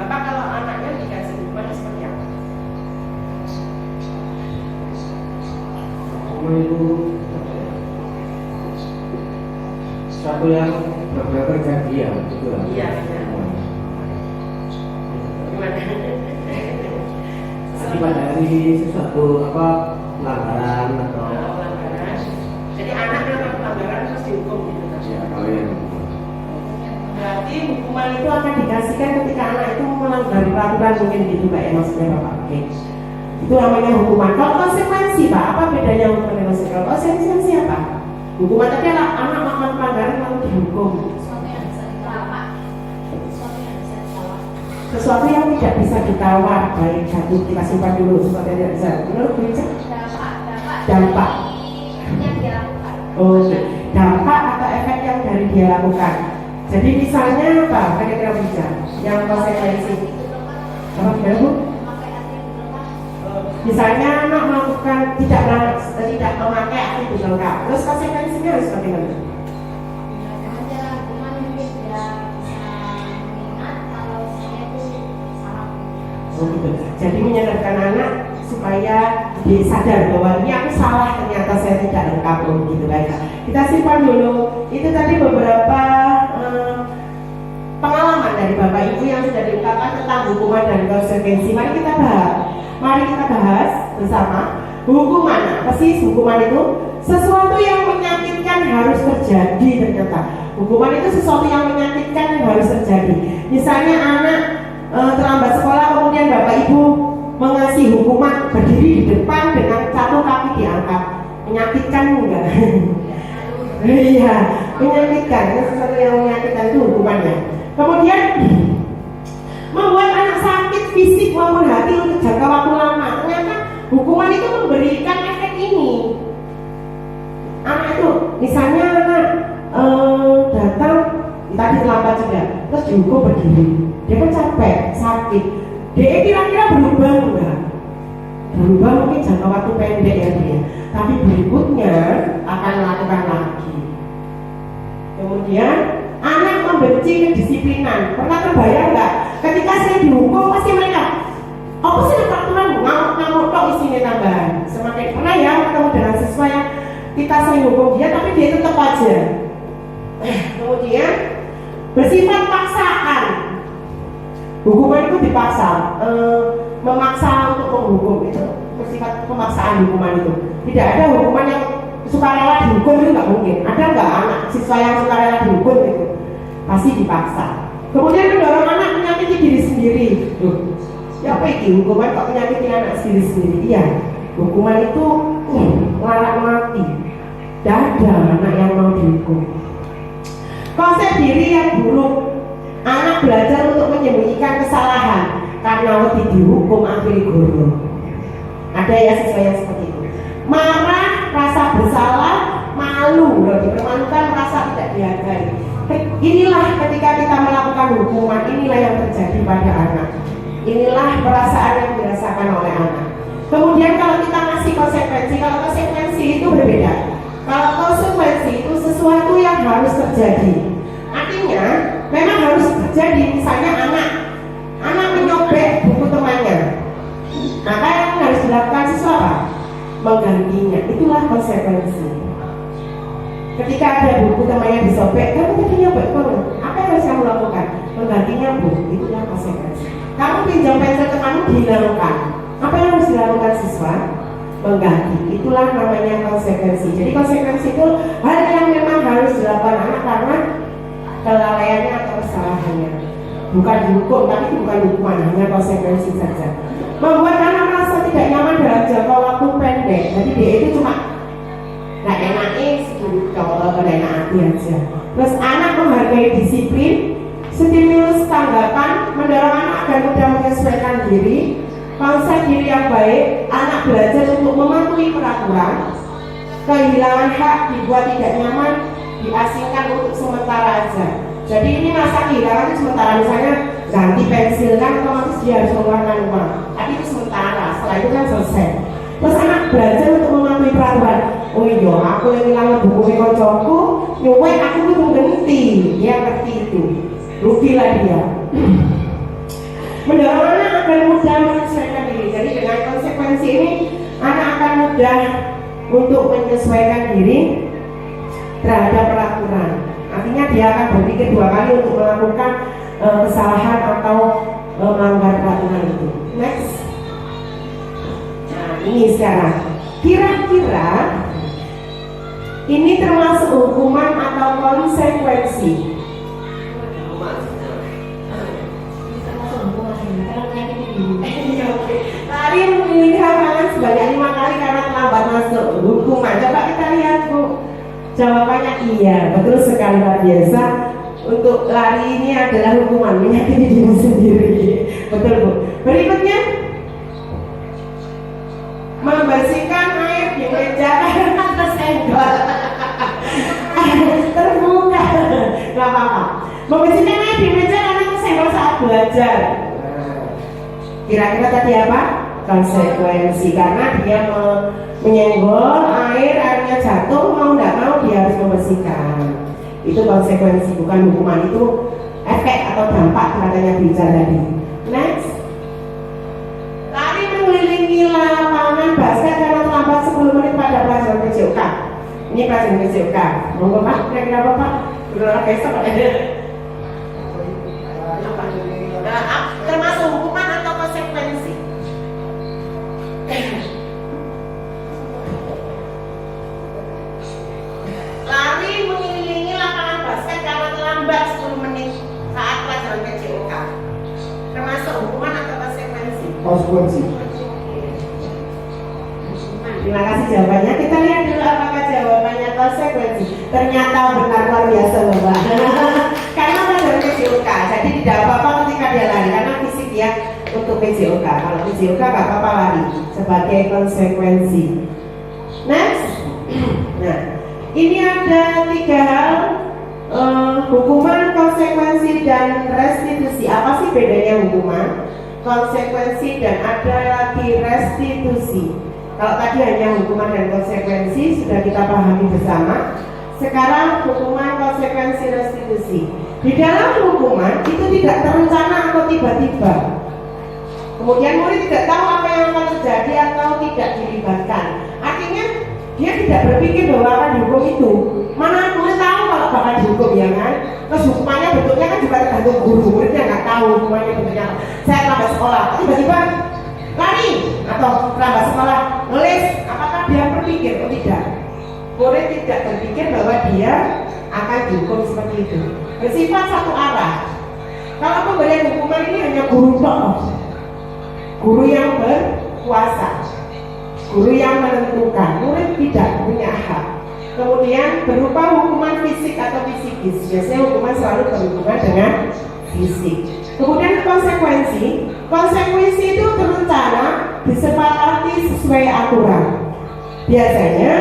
Bapak kalau anaknya dikasih hukuman itu seperti apa? Hukuman itu satu yang berbeda kejadian, gitu lah. Iya. Gimana? Akibat dari sesuatu pelanggaran atau pelanggaran. Jadi anak melakukan pelanggaran terus dihukum gitu kan? ya kalau yang Berarti hukuman itu akan dikasihkan ketika anak itu melanggar peraturan, mungkin gitu Mbak ya maksudnya Bapak. Oke. Itu namanya hukuman. Kalau konsekuensi Pak, apa bedanya hukuman dan konsekuensi? Kalau konsekuensi apa? Hukuman tadi adalah anak melakukan pelanggaran lalu dihukum. Sesuatu yang tidak bisa ditawar. Baik, satu kita simpan dulu. Sesuatu yang tidak bisa. Menurut Bu Ica? Dampak. Oh, dampak atau efek yang dari dia lakukan. Jadi misalnya apa? Kira-kira Bu Ica yang konsekuensi. Apa gimana Bu? Misalnya anak melakukan tidak memakai atribut lengkap. Terus konsekuensinya harus bagaimana? Oh gitu. Jadi menyadarkan anak supaya dia sadar bahwa ini aku salah, ternyata saya tidak lengkap gitu. Baik, kita simpan dulu. Itu tadi beberapa pengalaman dari Bapak Ibu yang sudah diungkapkan tentang hukuman dan konsekuensi. Mari kita bahas bersama. Hukuman apa sih? Hukuman itu sesuatu yang menyakitkan harus terjadi ternyata. Hukuman itu sesuatu yang menyakitkan yang harus terjadi. Misalnya anak terlambat sekolah, kemudian Bapak Ibu mengasih hukuman berdiri di depan dengan satu kaki diangkat. Menyakitkan enggak? Iya, menyakitkan. Itu sesuatu yang menyakitkan, itu hukumannya. Kemudian membuat anak sakit fisik maupun hati untuk jangka waktu lama. Ternyata hukuman itu memberikan efek ini. Anak itu, misalnya anak datang tadi terlambat juga, terus dihukum berdiri. Dia kan capek, sakit. Dia kira-kira berubah enggak? Berubah mungkin jangka waktu pendek ya dia. Tapi berikutnya akan melakukan lagi. Kemudian anak membenci kedisiplinan. Pernah terbayang nggak? Ketika saya dihukum pasti mereka, apa sih peraturan ngamuk-ngamuk kok isinya tambahan. Semakin pernah ya ketemu dengan siswa yang kita sering hukum dia, tapi dia tetap aja. Kemudian bersifat paksaan. Hukuman itu dipaksa, memaksa untuk menghukum itu bersifat pemaksaan hukuman itu. Tidak ada hukuman yang sukarela dihukum, itu nggak mungkin. Ada nggak anak siswa yang sukarela dihukum itu? Pasti dipaksa. Kemudian mendorong anak menyakiti diri sendiri. Ya apa itu hukuman kok menyakiti anak sendiri? Iya, hukuman itu larak mati. Tidak ada anak yang mau dihukum. Konsep diri yang buruk. Anak belajar untuk menyembunyikan kesalahan karena wedi dihukum akhiri guru. Ada ya siswa yang seperti itu. Marah, rasa bersalah, malu, dipermalukan, merasa tidak dihargai. Inilah ketika kita melakukan hukuman, inilah yang terjadi pada anak. Inilah perasaan yang dirasakan oleh anak. Kemudian kalau kita ngasih konsekuensi, kalau konsekuensi itu berbeda. Kalau konsekuensi itu sesuatu yang harus terjadi. Artinya memang harus terjadi. Misalnya anak menyobek buku temannya, maka yang harus dilakukan siswa apa? menggantinya. Itulah konsekuensi. Ketika ada buku temannya disobek, kamu tadi nyobek kamu, apa yang harus kamu lakukan? Menggantinya buku. Itulah konsekuensi. Kamu pinjam pensil temanmu dihilangkan, apa yang harus dilakukan siswa? Mengganti. Itulah namanya konsekuensi. Jadi konsekuensi itu hal yang memang harus dilakukan anak karena kelalaiannya atau kesalahannya. Bukan dihukum, tapi itu bukan hukuman, hanya konsekuensi saja. Membuat anak merasa tidak nyaman dalam jangka waktu pendek. Jadi dia itu cuma nggak enaknya kalau enak hati aja. Terus anak menghargai disiplin, stimulus tanggapan, mendorong anak agar mudah menyesuaikan diri, konsep diri yang baik, anak belajar untuk mematuhi peraturan, kehilangan hak, dibuat tidak nyaman, diasingkan untuk sementara aja. Jadi ini masa kehilangan itu sementara, misalnya ganti pensil kan otomatis dia harus mengeluarkan uang, tapi itu sementara, setelah itu kan selesai. Terus anak belajar untuk mematuhi peraturan. Oh iya, aku yang ngilang buku koncoku, nyuwek aku tuh berhenti. Dia ngerti itu, rugilah dia. Mendorong anak agar mudah menyesuaikan diri. Jadi dengan konsekuensi ini anak akan mudah untuk menyesuaikan diri terhadap peraturan. Artinya dia akan berpikir dua kali untuk melakukan kesalahan atau melanggar peraturan itu. Next. Nah, ini sekarang. Kira-kira ini termasuk hukuman atau konsekuensi? Tadi memilih hafalan sebanyak 5 kali karena terlambat masuk hukuman. Coba kita lihat Bu. Jawabannya iya, betul sekali, luar biasa. Untuk lari ini adalah hukuman, menyakiti diri sendiri. Betul Bu. Berikutnya, membersihkan air di meja karena tersenggol. Terbuka, nggak apa-apa. Membersihkan air di meja karena tersenggol saat belajar. Kira-kira tadi apa? Konsekuensi, karena dia menyenggol airnya jatuh, mau nggak mau dia harus membersihkan. Itu konsekuensi, bukan hukuman. Itu efek atau dampak katanya bicara tadi. Next. Lari mengelilingi lapangan basket karena terlambat 10 menit pada pelajaran PJOK. Ini pelajaran PJOK. Monggo Pak, kira-kira apa Pak? Udah besok ada. Termasuk hukuman atau konsekuensi? Lari mengelilingi lapangan basket karena terlambat 10 menit saat pelajaran PJOK. Termasuk hukuman atau konsekuensi? Konsekuensi. Terima kasih jawabannya. Kita lihat dulu apakah jawabannya konsekuensi. Ternyata benar, luar biasa Bapak. Karena pelajaran PJOK, jadi tidak apa-apa ketika dia lari karena fisik dia untuk PJOK. Kalau PJOK nggak apa-apa lari sebagai konsekuensi. Next. Nah, ini ada 3 hal, hukuman, konsekuensi, dan restitusi. Apa sih bedanya hukuman, konsekuensi, dan ada lagi restitusi? Kalau tadi hanya hukuman dan konsekuensi sudah kita pahami bersama. Sekarang hukuman, konsekuensi, restitusi. Di dalam hukuman itu tidak terencana atau tiba-tiba. Kemudian murid tidak tahu apa yang akan terjadi atau tidak dilibatkan. Artinya dia tidak berpikir bahwa akan dihukum itu. Mana murid tahu kalau bakal dihukum, ya kan? Terus hukumannya bentuknya kan juga tergantung guru. Muridnya nggak tahu hukumannya bentuknya. Saya terlambat sekolah, tiba-tiba lari atau terlambat sekolah nulis. Apakah dia berpikir? Oh tidak. Murid tidak berpikir bahwa dia akan dihukum seperti itu. Bersifat satu arah. Kalau pemberian hukuman ini hanya guru tok, guru yang berkuasa, guru yang menentukan, murid tidak punya hak. Kemudian berupa hukuman fisik atau psikis. Biasanya hukuman selalu berhubungan dengan fisik. Kemudian konsekuensi. Konsekuensi itu terencana, disepakati sesuai aturan. Biasanya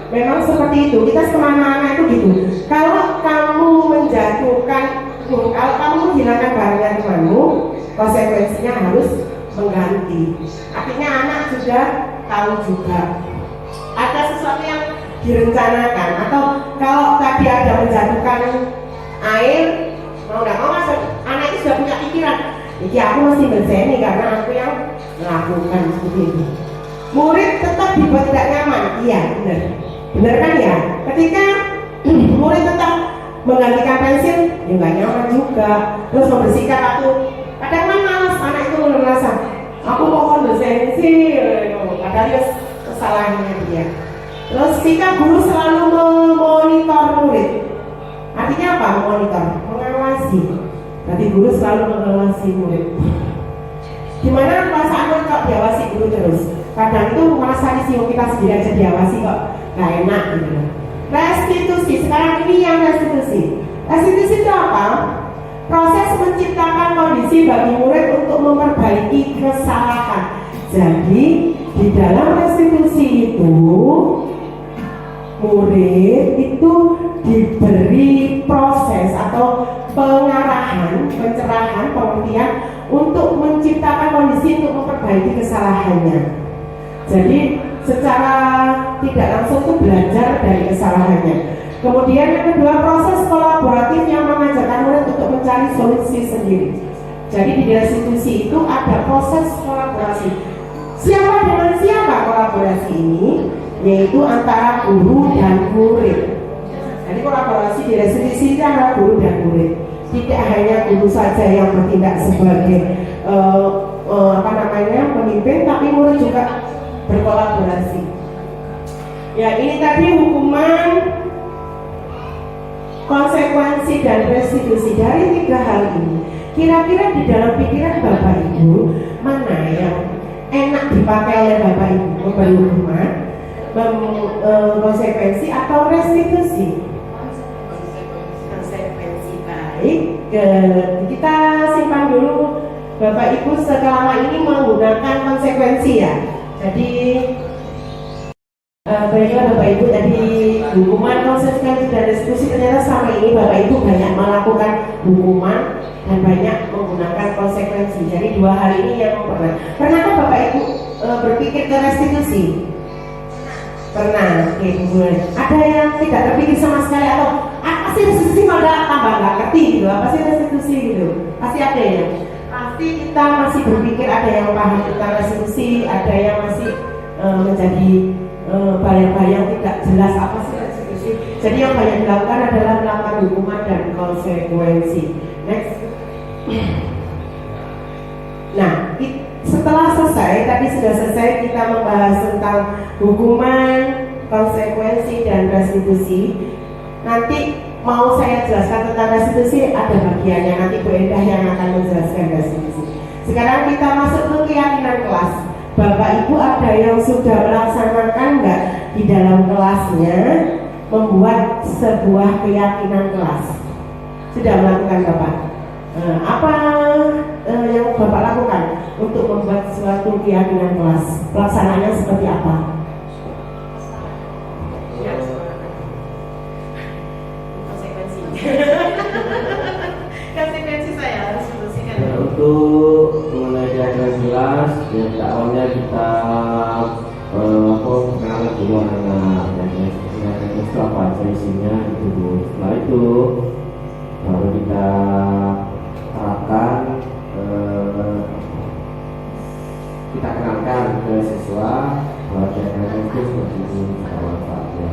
memang seperti itu. Kita kemana-mana itu gitu. Kalau kamu menjatuhkan, kalau kamu menghilangkan barangnya temanmu, konsekuensinya harus mengganti. Artinya anak sudah tahu juga ada sesuatu yang direncanakan. Atau kalau tadi ada menjatuhkan air, mau nggak mau anak itu sudah punya pikiran. Jadi aku mesti berseni karena aku yang melakukan seperti itu. murid tetap dibuat tidak nyaman. Iya, benar. Benar kan ya? Ketika murid tetap menggantikan pensil, ya nggak nyaman juga. Terus membersihkan kartu, kadang kan malas anak itu merasa, aku mohon bersensil, padahal itu kesalahannya dia. Terus jika guru selalu memonitor murid, artinya apa? Memonitor, mengawasi. Berarti guru selalu mengawasi murid. Gimana perasaan murid kok diawasi guru terus? Kadang itu merasa risiko kita sendiri aja diawasi kok nggak enak gitu. Restitusi, sekarang ini yang restitusi. Restitusi itu apa? Proses menciptakan kondisi bagi murid untuk memperbaiki kesalahan. Jadi di dalam restitusi itu murid itu diberi proses atau pengarahan, pencerahan, pengertian untuk menciptakan kondisi untuk memperbaiki kesalahannya. Jadi secara tidak langsung itu belajar dari kesalahannya. Kemudian yang kedua, proses kolaboratif yang mengajarkan murid untuk mencari solusi sendiri. Jadi di restitusi itu ada proses kolaborasi. Siapa dengan siapa kolaborasi ini? Yaitu antara guru dan murid. Jadi kolaborasi di restitusi itu antara guru dan murid. Tidak hanya guru saja yang bertindak sebagai pemimpin, tapi murid juga berkolaborasi. Ya, ini tadi hukuman, konsekuensi dan restitusi. Dari tiga hal ini, kira-kira di dalam pikiran Bapak Ibu mana yang enak dipakai oleh Bapak Ibu? Memberi hukuman, konsekuensi atau restitusi? Konsekuensi. Baik, kita simpan dulu. Bapak Ibu selama ini menggunakan konsekuensi ya. Jadi baiklah Bapak Ibu, tadi hukuman, konsekuensi dan restitusi. Ternyata selama ini Bapak Ibu banyak melakukan hukuman dan banyak menggunakan konsekuensi. Jadi dua hal ini yang pernah. Pernahkah Bapak Ibu berpikir ke restitusi? Pernah. Oke, ada yang tidak terpikir sama sekali atau apa sih restitusi malah tambah nggak ngerti gitu? Apa sih restitusi gitu? Pasti ada ya. Pasti kita masih berpikir, ada yang paham tentang restitusi, ada yang masih menjadi bayang-bayang tidak jelas apa sih restitusi. Jadi yang banyak dilakukan adalah melakukan hukuman dan konsekuensi. Next. Nah, setelah selesai, tadi sudah selesai kita membahas tentang hukuman, konsekuensi dan restitusi. Nanti mau saya jelaskan tentang restitusi, ada bagiannya, nanti Bu Endah yang akan menjelaskan restitusi. Sekarang kita masuk ke keyakinan kelas. Bapak Ibu ada yang sudah melaksanakan nggak di dalam kelasnya membuat sebuah keyakinan kelas? Sudah melakukan Bapak? Apa yang Bapak lakukan untuk membuat suatu keyakinan kelas? Pelaksanaannya seperti apa? Konsekuensi saya harus solusikan. Untuk mengenai keyakinan kelas, ya awalnya kita kenalan dulu anak-anak keyakinan itu apa aja isinya itu. Setelah itu baru kita terapkan, kita kenalkan ke siswa bahwa keyakinan itu seperti ini manfaatnya.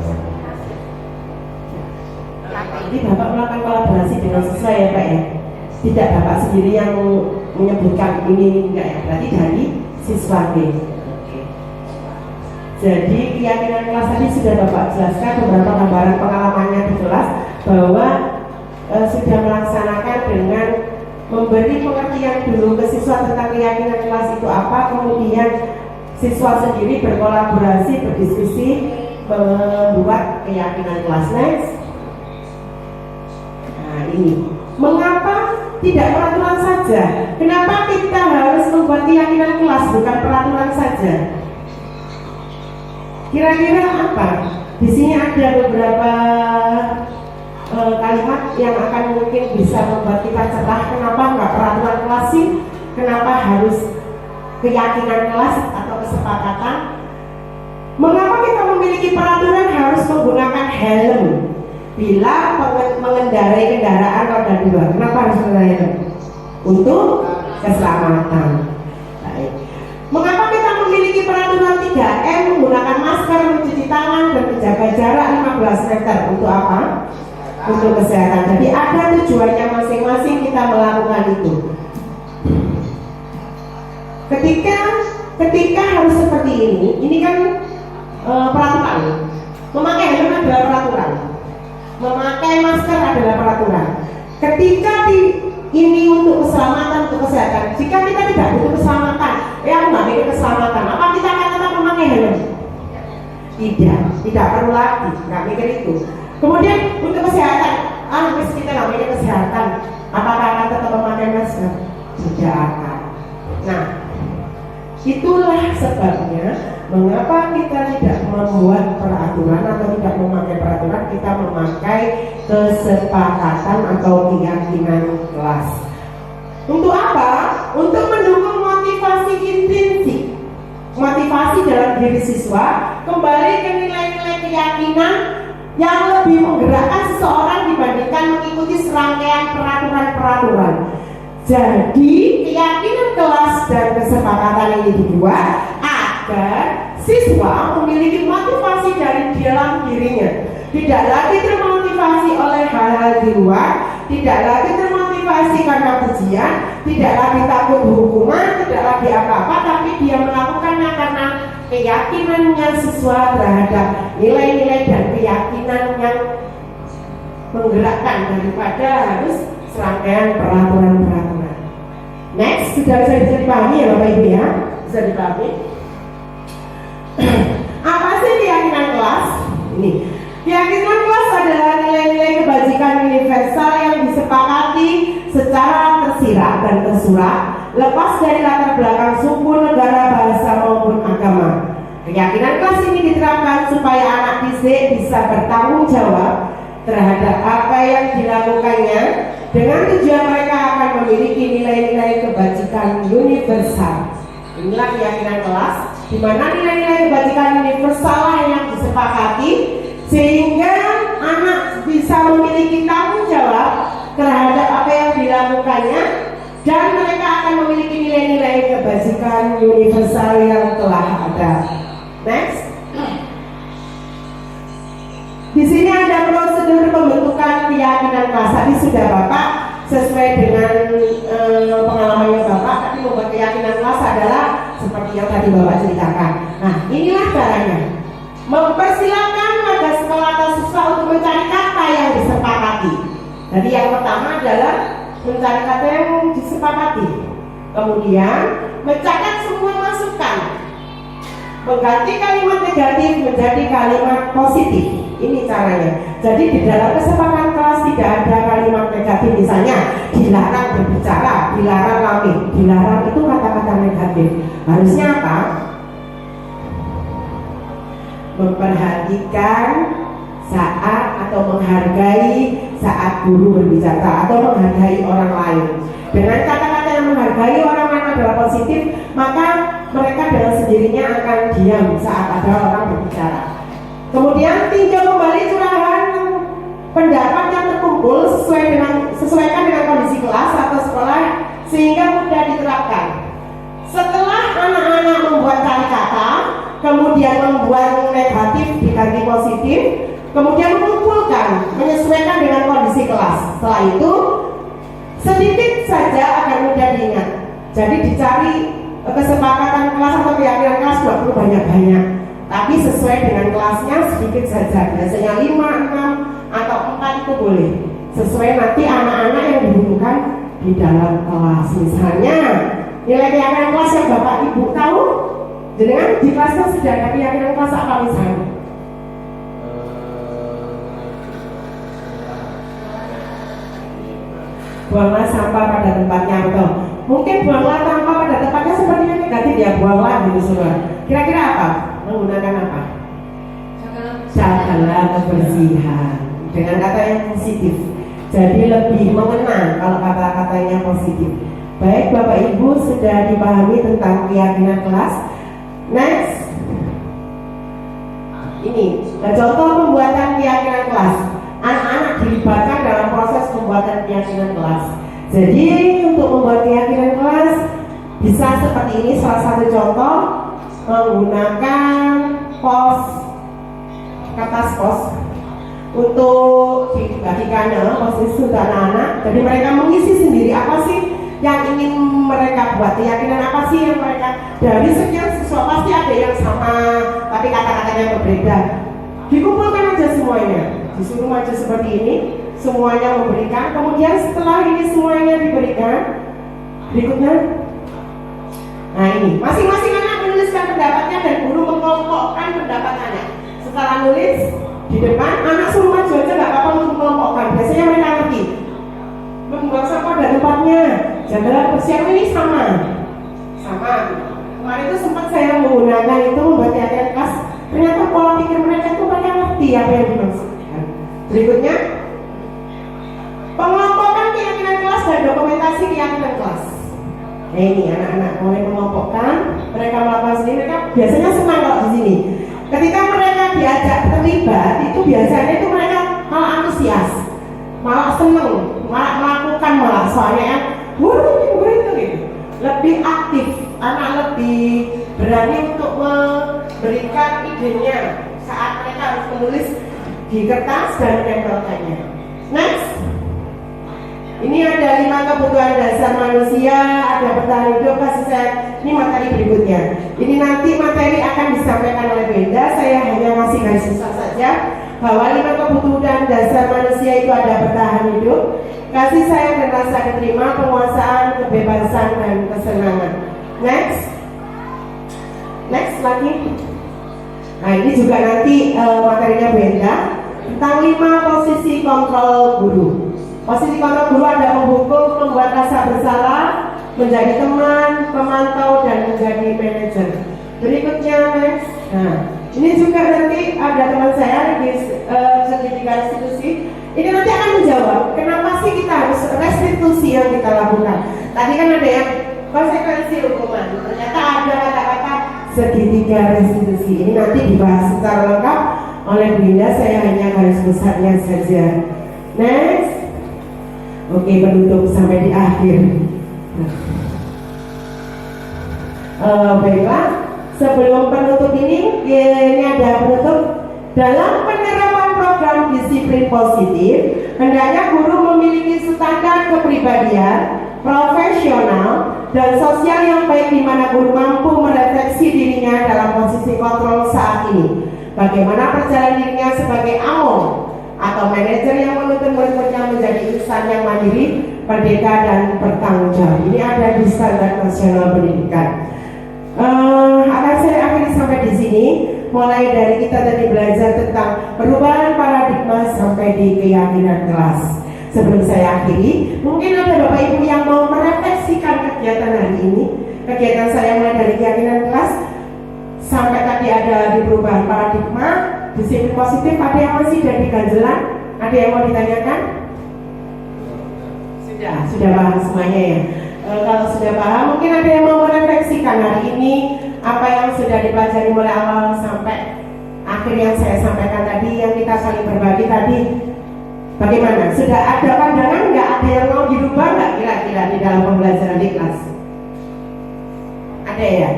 Jadi Bapak melakukan kolaborasi dengan siswa ya Pak ya? Tidak Bapak sendiri yang menyebutkan ini enggak ya? Berarti dari siswa B. Jadi keyakinan kelas tadi sudah Bapak jelaskan beberapa gambaran pengalamannya di kelas bahwa sudah melaksanakan dengan memberi pengertian dulu ke siswa tentang keyakinan kelas itu apa, kemudian siswa sendiri berkolaborasi, berdiskusi, membuat keyakinan kelas. Next. Nah ini, mengapa tidak peraturan saja? Kenapa kita harus membuat keyakinan kelas bukan peraturan saja? Kira-kira apa? Di sini ada beberapa kalimat yang akan mungkin bisa membuat kita cerah. Kenapa nggak peraturan kelas sih? Kenapa harus keyakinan kelas atau kesepakatan? Mengapa kita memiliki peraturan harus menggunakan helm bila mengendarai kendaraan roda 2? Kenapa harus menggunakan helm? Untuk keselamatan. Baik. Mengapa kita memiliki peraturan 3M? menjaga jarak 15 meter. Untuk apa? Untuk kesehatan. Jadi ada tujuannya masing-masing kita melakukan itu. Ketika harus seperti ini kan peraturan. Memakai helm adalah peraturan. Memakai masker adalah peraturan. Ketika ini untuk keselamatan, untuk kesehatan. Jika kita tidak butuh keselamatan, nggak mikir keselamatan, apa kita akan tetap memakai helm? Tidak perlu lagi, nggak mikir itu. Kemudian untuk kesehatan, kita nggak mikir kesehatan, apakah akan tetap memakai masker? Tidak akan. Nah, itulah sebabnya mengapa kita tidak membuat peraturan atau tidak memakai peraturan, kita memakai kesepakatan atau keyakinan kelas. Untuk apa? Untuk mendukung motivasi intrinsik, motivasi dalam diri siswa, kembali ke nilai-nilai keyakinan yang lebih menggerakkan seseorang dibandingkan mengikuti serangkaian peraturan-peraturan. Jadi keyakinan kelas dan kesepakatan ini dibuat agar siswa memiliki motivasi dari dalam dirinya, tidak lagi termotivasi oleh hal-hal di luar, tidak lagi termotivasi karena ujian, tidak lagi takut hukuman, tidak lagi apa-apa, tapi dia melakukannya karena keyakinannya sesuai terhadap nilai-nilai dan keyakinan yang menggerakkan daripada harus serangkaian peraturan-peraturan. Next, sudah bisa dipahami ya Bapak Ibu ya? Bisa dipahami? Apa sih keyakinan kelas? Ini keyakinan kelas adalah nilai-nilai kebajikan universal yang disepakati secara tersirat dan tersurat, lepas dari latar belakang suku, negara, bahasa maupun agama. Keyakinan kelas ini diterapkan supaya anak didik bisa bertanggung jawab terhadap apa yang dilakukannya, dengan tujuan mereka akan memiliki nilai-nilai kebajikan universal. Inilah keyakinan kelas, di mana nilai-nilai kebajikan universal yang disepakati sehingga anak bisa memiliki tanggung jawab terhadap apa yang dilakukannya, dan mereka akan memiliki nilai-nilai kebajikan universal yang telah ada. Next. Di sini ada prosedur pembentukan keyakinan kelas. Tadi sudah Bapak sesuai dengan pengalamannya Bapak tadi membuat keyakinan kelas adalah seperti yang tadi Bapak ceritakan. Nah, inilah caranya. Mempersilakan pada sekolah atau siswa untuk mencari kata yang disepakati. Jadi yang pertama adalah mencari kata yang disepakati. Kemudian mencatat semua masukan. Mengganti kalimat negatif menjadi kalimat positif. Ini caranya. Jadi di dalam kesepakatan kelas tidak ada kalimat negatif, misalnya dilarang berbicara, dilarang lamih. Dilarang itu kata-kata negatif. Harusnya apa? Memperhatikan saat atau menghargai saat guru berbicara atau menghargai orang lain. Dengan kata-kata yang menghargai orang lain adalah positif, maka mereka dengan sendirinya akan diam saat ada orang berbicara. Kemudian tinjau kembali curahan pendapat yang terkumpul sesuaikan dengan kondisi kelas atau sekolah sehingga mudah diterapkan. Setelah anak-anak membuat cari kata, kemudian membuat negatif diganti positif, kemudian mengumpulkan menyesuaikan dengan kondisi kelas. Setelah itu sedikit saja agar mudah diingat. Jadi dicari kesepakatan kelas atau keyakinan kelas tidak perlu banyak-banyak, tapi sesuai dengan kelasnya sedikit saja. Biasanya 5, 6 atau 4 itu boleh. Sesuai nanti anak-anak yang dibutuhkan di dalam kelas. Misalnya nilai keyakinan kelas yang Bapak Ibu tahu, dengan di kelasnya sudah ada keyakinan kelas apa misalnya? Buanglah sampah pada tempatnya, betul. Mungkin buanglah sampah pada tempatnya sepertinya negatif ya, buanglah gitu semua. Kira-kira apa? Menggunakan apa? Jagalah kebersihan dengan kata yang positif. Jadi lebih mengenang kalau kata-katanya positif. Baik, Bapak Ibu sudah dipahami tentang keyakinan kelas. Next, ini contoh pembuatan keyakinan kelas. Anak-anak dilibatkan dalam proses pembuatan keyakinan kelas. Jadi untuk membuat keyakinan kelas bisa seperti ini. Salah satu contoh menggunakan kertas pos untuk dibagikan posisi untuk anak-anak. Jadi mereka mengisi sendiri apa sih yang ingin mereka buat, keyakinan apa sih yang mereka, dari sekian siswa pasti ada yang sama tapi kata-katanya berbeda. Dikumpulkan aja semuanya, disuruh maju seperti ini, semuanya memberikan. Kemudian setelah ini semuanya diberikan, berikutnya, nah ini masing-masing anak menuliskan pendapatnya dan guru mengelompokkan pendapatnya. Setelah nulis di depan, anak suruh maju aja nggak apa-apa untuk mengelompokkan. Biasanya mereka ngerti membuang sampah pada tempatnya, jadwal persiapan ini sama. Kemarin itu sempat saya menggunakan itu membuat kegiatan kelas. Ternyata pola pikir mereka itu mereka ngerti apa yang dimaksudkan. Berikutnya, pengelompokan keyakinan kelas dan dokumentasi keyakinan kelas. Nah ini anak-anak mulai mengelompokkan, mereka melakukan sendiri. Mereka biasanya senang kalau di sini. Ketika mereka diajak terlibat, itu biasanya itu mereka malah antusias, malah seneng, malah melakukan malah soalnya kan, itu lebih aktif, anak lebih berani untuk memberikan idenya saat mereka harus menulis di kertas dan menempelkannya. Next, ini ada 5 kebutuhan dasar manusia, ada bertahan hidup, kasih sayang. Ini materi berikutnya. Ini nanti materi akan disampaikan oleh Benda. Saya hanya kasih garis besar saja bahwa 5 kebutuhan dasar manusia itu ada bertahan hidup, kasih sayang dan rasa diterima, penguasaan, kebebasan dan kesenangan. Next lagi. Nah ini juga nanti materinya Benda tentang 5 posisi kontrol guru. Posisi kontrol guru ada pemhukum, membuat rasa bersalah, menjadi teman, pemantau, dan menjadi manajer. Berikutnya next. Nah ini juga nanti ada teman saya di sertifikat restitusi. Ini nanti akan menjawab kenapa sih kita harus restitusi yang kita lakukan. Tadi kan ada yang konsekuensi hukuman. Ternyata ada kata-kata segitiga restitusi. Ini nanti dibahas secara lengkap oleh Bunda. Saya hanya garis besarnya saja. Next. Oke, penutup sampai di akhir. Baiklah, sebelum penutup ini ada penutup. Dalam penerapan program disiplin positif, hendaknya guru memiliki standar kepribadian, profesional, dan sosial yang baik, di mana guru mampu merefleksi dirinya dalam posisi kontrol saat ini. Bagaimana perjalanan dirinya sebagai AMO atau manajer yang menuntun murid-muridnya menjadi insan yang mandiri, merdeka, dan bertanggung jawab. Ini ada di Standar Nasional Pendidikan. Akan saya akhiri sampai di sini. Mulai dari kita tadi belajar tentang perubahan paradigma sampai di keyakinan kelas. Sebelum saya akhiri, mungkin ada Bapak Ibu yang mau merefleksikan kegiatan hari ini. Kegiatan saya mulai dari keyakinan kelas sampai tadi ada di perubahan paradigma, disiplin positif. Ada yang masih dari ganjelan? Ada yang mau ditanyakan? Sudah paham semuanya ya. Kalau sudah paham, mungkin ada yang mau merefleksikan hari ini apa yang sudah dipelajari mulai awal sampai akhir yang saya sampaikan tadi, yang kita saling berbagi tadi. Bagaimana? Sudah ada pandangan nggak? Ada yang mau dirubah nggak kira-kira di dalam pembelajaran di kelas? Ada ya?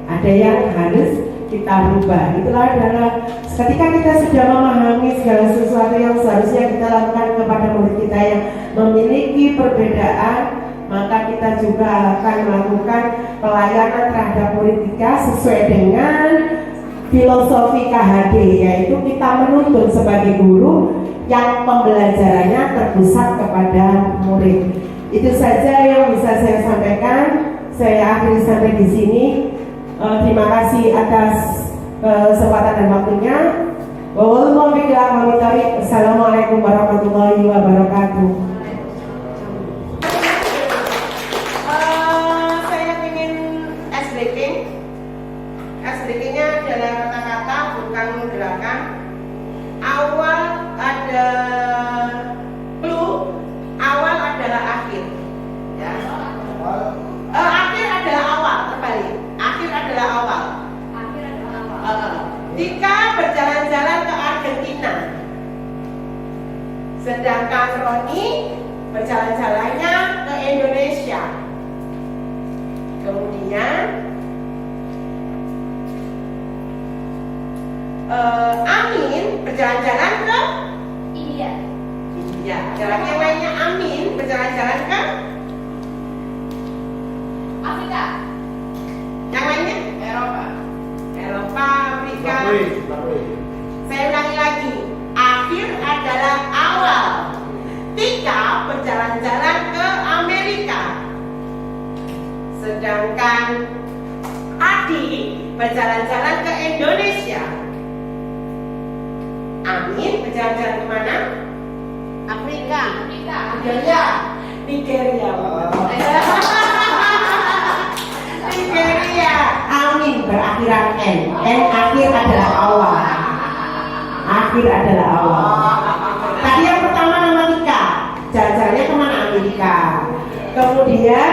Ada yang harus kita rubah. Itulah adalah ketika kita sudah memahami segala sesuatu yang seharusnya kita lakukan kepada murid kita yang memiliki perbedaan, maka kita juga akan melakukan pelayanan terhadap murid kita sesuai dengan filosofi KHD, yaitu kita menuntun sebagai guru yang pembelajarannya terpusat kepada murid. Itu saja yang bisa saya sampaikan. Saya akhiri sampai di sini. Terima kasih atas kesempatan dan waktunya. Wassalamualaikum warahmatullahi wabarakatuh. Saya ingin SBK-nya adalah kata-kata, bukan gerakan. Awal ada clue, awal adalah akhir. Ya. Akhir adalah awal, terbalik. Akhir adalah awal. Jika berjalan-jalan ke Argentina, sedangkan Roni berjalan-jalannya ke Indonesia. Kemudian Amin Amin berjalan-jalan ke Iya. India. Ada lagi yang lainnya Amin berjalan-jalan ke Afrika. yang lainnya Eropa. Eropa, Afrika. Zimbabwe. Saya ulangi lagi. Akhir adalah awal. Tika berjalan-jalan ke Amerika. Sedangkan Adi berjalan-jalan ke Indonesia. Amin berjalan-jalan kemana? Afrika. Afrika. Nigeria. Nigeria. Nigeria. Amin berakhiran N. N akhir adalah awal. Akhir adalah awal. Tadi yang pertama nama Tika. Jalan-jalannya kemana? Amerika. Kemudian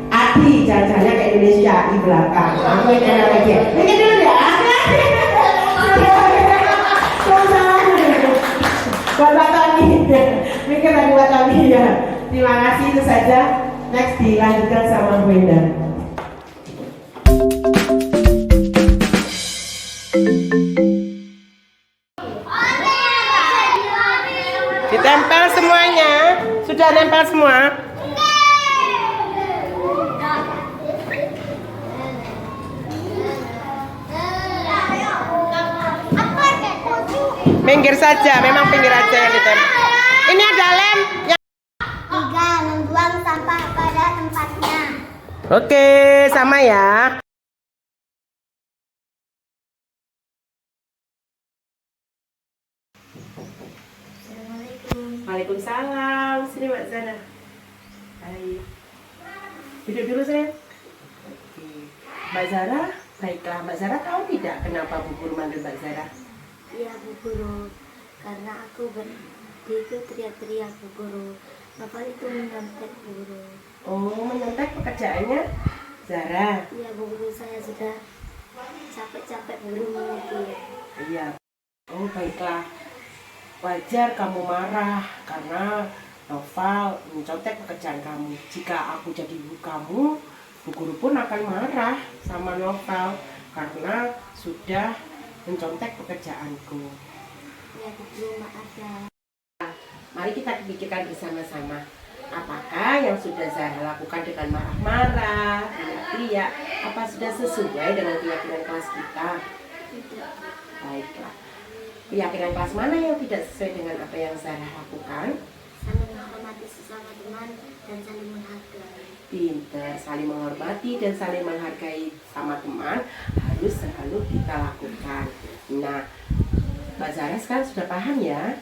Adi jalan-jalannya ke Indonesia di belakang. Amin ada lagi. Mikir dulu ya. Buat Mbak Tony. Mikir lagi Mbak Tony ya. Terima kasih, itu saja. Next dilanjutkan sama Bu Indah. Ditempel semuanya. Sudah nempel semua? Pinggir saja, memang pinggir aja yang ditempel. Ini ada lem yang... 3. Membuang sampah pada tempatnya. Oke, sama ya. Assalamualaikum. Waalaikumsalam. Sini Mbak Zara. Baik. Duduk dulu sayang. Oke. Mbak Zara, baiklah. Mbak Zara tahu tidak kenapa Bu Guru manggil Mbak Zara? Iya Bu Guru, karena aku berhenti itu teriak-teriak Bu Guru. Bapak itu menyontek Bu Guru. Oh, menyontek pekerjaannya Zara. Iya Bu Guru, saya sudah capek-capek belum mengikuti. Iya. Oh, baiklah. Wajar kamu marah karena Noval mencontek pekerjaan kamu. Jika aku jadi ibu kamu, Bu Guru pun akan marah sama Noval karena sudah mencontek pekerjaanku. Iya Bu Guru, maaf ya. Mari kita pikirkan bersama-sama. Apakah yang sudah Zara lakukan dengan marah-marah, teriak-teriak, apa sudah sesuai dengan keyakinan kelas kita? Tidak. Baiklah. Keyakinan kelas mana yang tidak sesuai dengan apa yang Zara lakukan? Saling menghormati sesama teman dan saling menghargai. Pinter, saling menghormati dan saling menghargai sama teman harus selalu kita lakukan. Nah, Mbak Zara sekarang sudah paham ya?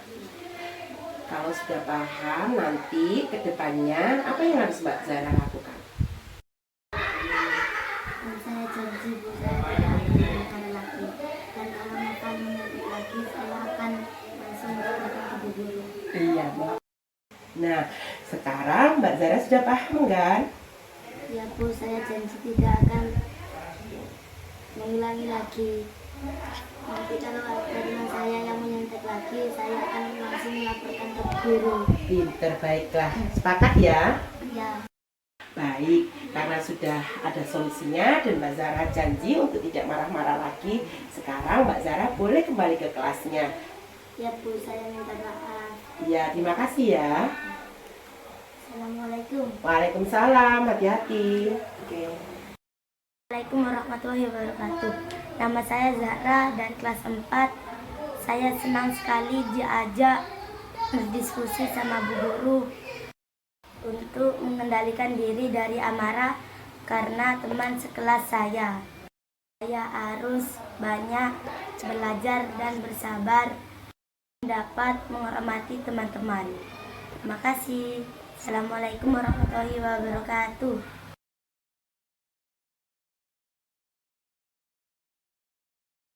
Kalau sudah paham, nanti ke depannya apa yang harus Mbak Zara lakukan? Dan saya janji Bu, saya tidak akan melakukan lagi. Dan kalau makan menyakit lagi, saya akan langsung berkata ke Bu Guru. Iya, Mbak. Nah, sekarang Mbak Zara sudah paham kan? Ya Bu, saya janji tidak akan mengulangi lagi. Nanti kalau ada teman saya yang menyontek lagi, saya akan langsung melaporkan ke guru. Pinter, baiklah. Sepakat ya? Ya, Baik, karena sudah ada solusinya dan Mbak Zara janji untuk tidak marah-marah lagi. Sekarang Mbak Zara boleh kembali ke kelasnya. ya Bu, saya minta maaf. Ya, terima kasih ya. Assalamualaikum. Waalaikumsalam, hati-hati. Oke. Assalamualaikum warahmatullahi wabarakatuh. Nama saya Zahra dari kelas 4. Saya senang sekali diajak berdiskusi sama Bu Guru untuk mengendalikan diri dari amarah karena teman sekelas saya. Saya harus banyak belajar dan bersabar, dapat menghormati teman-teman. Terima kasih. Assalamualaikum warahmatullahi wabarakatuh.